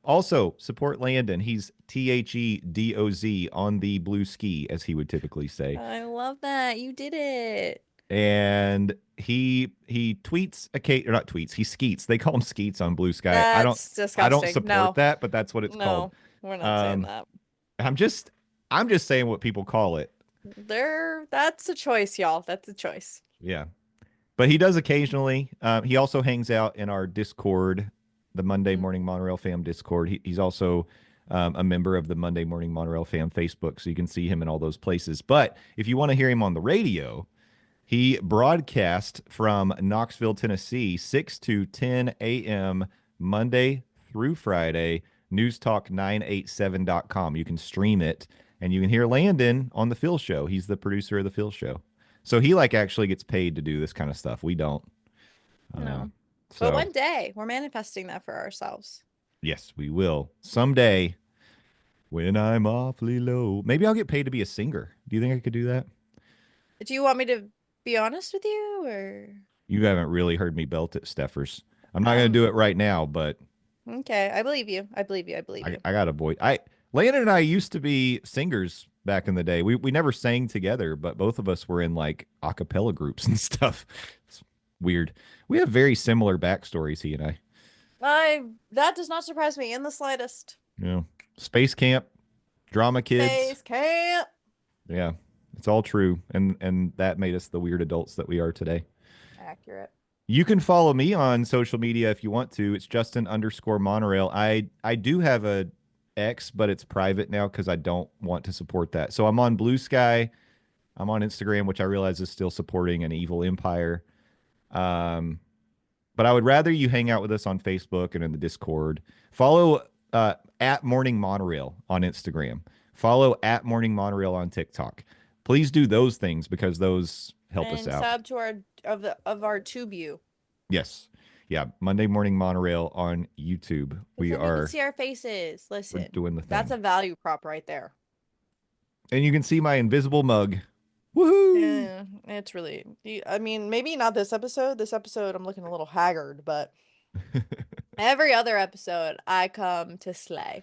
Speaker 2: Also support Landon. He's THEDOZ on the blue ski, as he would typically say.
Speaker 3: I love that. You did it.
Speaker 2: And he tweets or not tweets, he skeets. They call him skeets on Blue Sky.
Speaker 3: That's
Speaker 2: I don't
Speaker 3: disgusting.
Speaker 2: support
Speaker 3: No,
Speaker 2: that, but that's what it's called.
Speaker 3: no, we're not saying
Speaker 2: Um,
Speaker 3: that.
Speaker 2: I'm just saying what people call it.
Speaker 3: That's a choice, y'all. That's a choice.
Speaker 2: Yeah. But he does occasionally. He also hangs out in our Discord, the Monday
Speaker 3: Mm.
Speaker 2: Morning Monorail Fam Discord. He's also a member of the Monday Morning Monorail Fam Facebook, so you can see him in all those places. But if you want to hear him on the radio, he broadcast from Knoxville, Tennessee, 6 to 10 a.m. Monday through Friday, newstalk987.com. You can stream it, and you can hear Landon on the Phil Show. He's the producer of the Phil Show. So he like actually gets paid to do this kind of stuff. We don't.
Speaker 3: No. But
Speaker 2: So
Speaker 3: one day we're manifesting that for ourselves.
Speaker 2: yes, we will someday when I'm awfully low. Maybe I'll get paid to be a singer. Do you think I could do that?
Speaker 3: Do you want me to be honest with you, or
Speaker 2: You haven't really heard me belt at Steffers. I'm not going to do
Speaker 3: um
Speaker 2: it right now, but
Speaker 3: okay, I believe you. I believe you. I believe you.
Speaker 2: I got a voice. Landon and I used to be singers back in the day. We never sang together, but both of us were in like a cappella groups and stuff. It's weird. We have very similar backstories, he and I.
Speaker 3: That does not surprise me in the slightest.
Speaker 2: You know, Space Camp, Drama Kids.
Speaker 3: Space camp.
Speaker 2: Yeah, it's all true, and that made us the weird adults that we are today.
Speaker 3: Accurate.
Speaker 2: You can follow me on social media if you want to. It's Justin_Monorail. I do have a X, but it's private now because I don't want to support that. So I'm on Blue Sky. I'm on Instagram, which I realize is still supporting an evil empire. But I would rather you hang out with us on Facebook and in the Discord. Follow at Morning Monorail on Instagram. Follow at Morning Monorail on TikTok. Please do those things because those help us
Speaker 3: And
Speaker 2: out.
Speaker 3: sub to our tube you.
Speaker 2: Yes. Yeah. Monday Morning Monorail on YouTube. We
Speaker 3: You
Speaker 2: are
Speaker 3: can see our faces. Listen,
Speaker 2: doing the thing.
Speaker 3: that's a value prop right there.
Speaker 2: And you can see my invisible mug. Woohoo!
Speaker 3: Yeah, it's really. I mean, maybe not this episode. This episode, I'm looking a little haggard, but every other episode, I come to slay.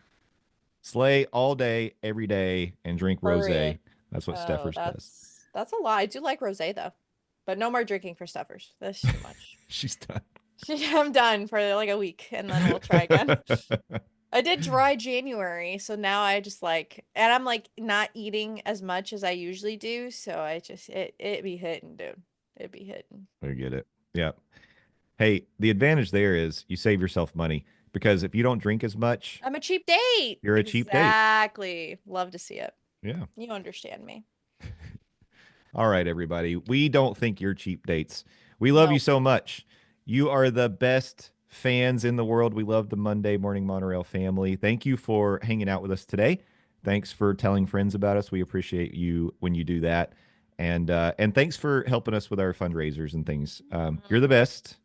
Speaker 2: Slay all day, every day, and drink rosé.
Speaker 3: Period.
Speaker 2: That's what
Speaker 3: Oh,
Speaker 2: Steffers does.
Speaker 3: that's a lie. I do like rosé though, but no more drinking for Steffers. That's too much.
Speaker 2: She's done.
Speaker 3: I'm done for like a week, and then we'll try again. I did dry January, so now I just like, and I'm like not eating as much as I usually do, so I just it be hitting, dude. It be hitting.
Speaker 2: I get it. Yeah. Hey, the advantage there is you save yourself money because if you don't drink as much,
Speaker 3: I'm a cheap date.
Speaker 2: you're a cheap date.
Speaker 3: Exactly. Love to see it.
Speaker 2: Yeah.
Speaker 3: You understand me.
Speaker 2: All right, everybody. We don't think you're cheap dates. We love you
Speaker 3: Nope.
Speaker 2: so much. You are the best fans in the world. We love the Monday Morning Monorail family. Thank you for hanging out with us today. Thanks for telling friends about us. We appreciate you when you do that. And thanks for helping us with our fundraisers and things. You're the best.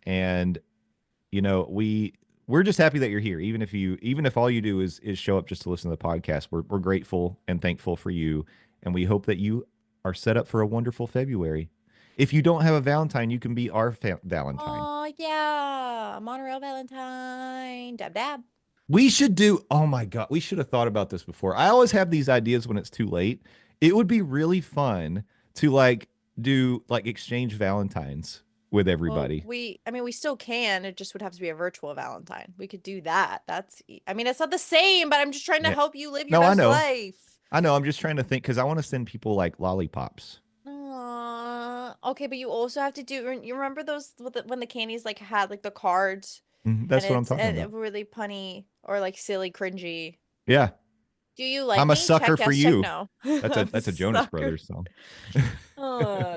Speaker 2: And you know, we're just happy that you're here. Even if all you do is show up just to listen to the podcast, we're grateful and thankful for you. And we hope that you are set up for a wonderful February. If you don't have a Valentine, you can be our Valentine.
Speaker 3: Oh yeah, Monorail Valentine, dab dab.
Speaker 2: We should do, oh my God, we should have thought about this before. I always have these ideas when it's too late. It would be really fun to like do like exchange Valentines with
Speaker 3: Well,
Speaker 2: everybody.
Speaker 3: I mean, we still can. It just would have to be a virtual Valentine. We could do that. I mean, it's not the same, but I'm just trying to
Speaker 2: Yeah.
Speaker 3: help you live your
Speaker 2: No, I
Speaker 3: best
Speaker 2: know.
Speaker 3: life.
Speaker 2: I know. I'm just trying to think because I want to send people like lollipops.
Speaker 3: Okay, but you also have to do. You remember those when the candies like had like the cards, and
Speaker 2: That's what I'm talking
Speaker 3: it's
Speaker 2: about.
Speaker 3: really punny or like silly, cringy.
Speaker 2: Yeah.
Speaker 3: Do you like
Speaker 2: I'm a
Speaker 3: me?
Speaker 2: sucker
Speaker 3: Check
Speaker 2: for
Speaker 3: yes, check
Speaker 2: you.
Speaker 3: no.
Speaker 2: That's
Speaker 3: I'm a
Speaker 2: a Jonas
Speaker 3: sucker.
Speaker 2: Brothers song.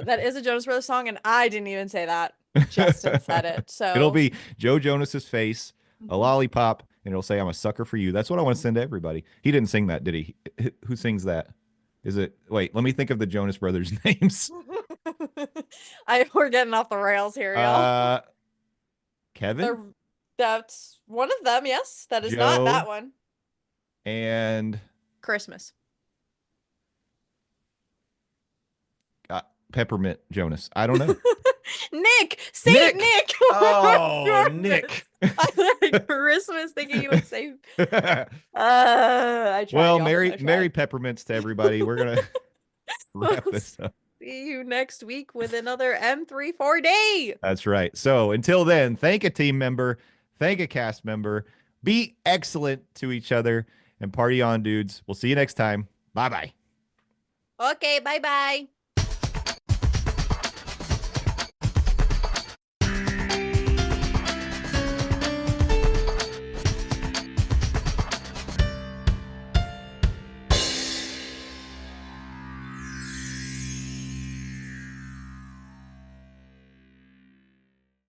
Speaker 3: That is a Jonas Brothers song, and I didn't even say that. Justin said it.
Speaker 2: It'll
Speaker 3: So
Speaker 2: be Joe Jonas's face, a
Speaker 3: Mhm.
Speaker 2: lollipop, and it'll say, "I'm a sucker for you." That's what I want to send to everybody. He didn't sing that, did he? Who sings that? Is it? Wait, let me think of the Jonas Brothers names.
Speaker 3: We're getting off the rails here, y'all.
Speaker 2: Uh, Kevin,
Speaker 3: They're, that's one of them. Yes, that is not
Speaker 2: Joe,
Speaker 3: that one.
Speaker 2: and
Speaker 3: Christmas.
Speaker 2: uh, Peppermint Jonas. I don't know.
Speaker 3: Nick, Saint
Speaker 2: Nick.
Speaker 3: Nick.
Speaker 2: Oh,
Speaker 3: Oh my goodness.
Speaker 2: Nick.
Speaker 3: I like Christmas thinking you would say. I tried,
Speaker 2: Well,
Speaker 3: y'all. I
Speaker 2: Merry
Speaker 3: tried.
Speaker 2: Peppermints to everybody. We're gonna
Speaker 3: We'll
Speaker 2: wrap this up.
Speaker 3: see you next week with another M34D.
Speaker 2: That's right. So until then, thank a team member, thank a cast member, be excellent to each other, and party on, dudes. We'll see you next time. Bye bye.
Speaker 3: Okay, bye bye.